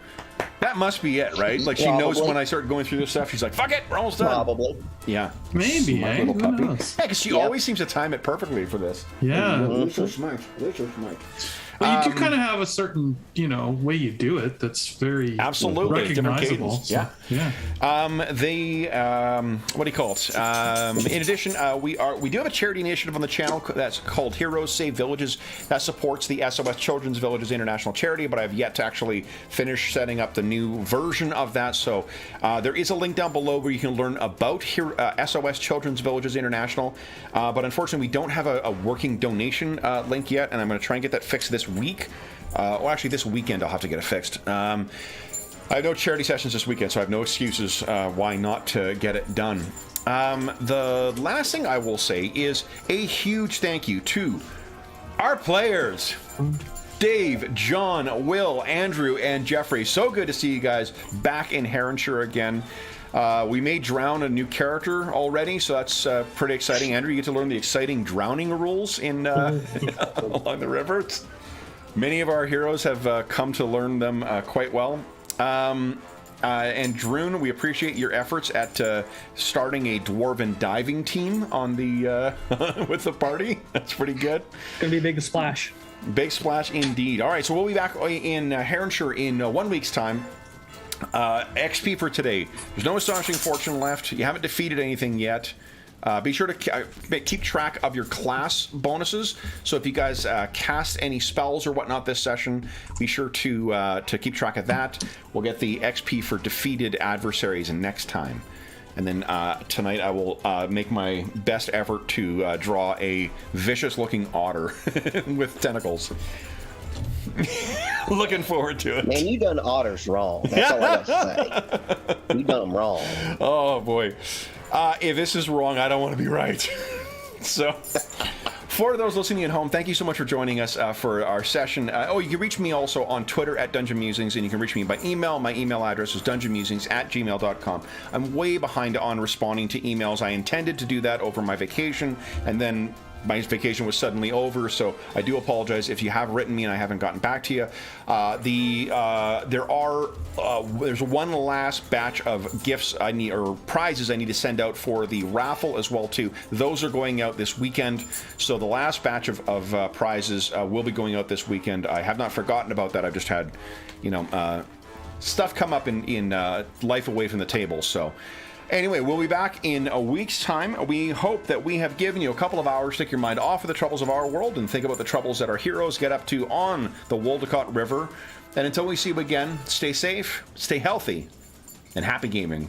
That must be it, right? Like, she knows when I start going through this stuff, she's like, fuck it, we're almost done. Probably. Yeah. Maybe, My eh? little Who puppy. knows? Yeah, because she always seems to time it perfectly for this. Yeah. They're so smart. They're so smart. Well, you do kind of have a certain, way you do it that's very Absolutely. Different recognizable. cadence. So, yeah. What do you call it? In addition, we do have a charity initiative on the channel that's called Heroes Save Villages that supports the SOS Children's Villages International Charity, but I've yet to actually finish setting up the new version of that. So there is a link down below where you can learn about SOS Children's Villages International, but unfortunately we don't have a working donation link yet, and I'm going to try and get that fixed this week. Well, actually, this weekend I'll have to get it fixed. I have no charity sessions this weekend, so I have no excuses why not to get it done. The last thing I will say is a huge thank you to our players. Dave, John, Will, Andrew, and Jeffrey. So good to see you guys back in Heronshire again. We made Drown a new character already, so that's pretty exciting. Andrew, you get to learn the exciting drowning rules in along the river. Many of our heroes have come to learn them quite well. And Druin, we appreciate your efforts at starting a dwarven diving team on the with the party. That's pretty good. Gonna be a big splash. Big splash indeed. All right, so we'll be back in Heronshire in 1 week's time. XP for today. There's no astonishing fortune left. You haven't defeated anything yet. Be sure to keep track of your class bonuses. So if you guys cast any spells or whatnot this session, be sure to keep track of that. We'll get the XP for defeated adversaries next time. And then tonight I will make my best effort to draw a vicious-looking otter with tentacles. Looking forward to it. Man, you done otters wrong. That's all I got to say. You done them wrong. Oh boy. If this is wrong, I don't want to be right. So, for those listening at home, thank you so much for joining us for our session. You can reach me also on Twitter at Dungeon Musings, and you can reach me by email. My email address is dungeonmusings@gmail.com. I'm way behind on responding to emails. I intended to do that over my vacation, and then my vacation was suddenly over, so I do apologize if you have written me and I haven't gotten back to you. There's one last batch of gifts I need, or prizes I need to send out for the raffle as well too. Those are going out this weekend, so the last batch of prizes will be going out this weekend. I have not forgotten about that. I've just had, stuff come up in life away from the table, so. Anyway, we'll be back in a week's time. We hope that we have given you a couple of hours to take your mind off of the troubles of our world and think about the troubles that our heroes get up to on the Woldecott River. And until we see you again, stay safe, stay healthy, and happy gaming.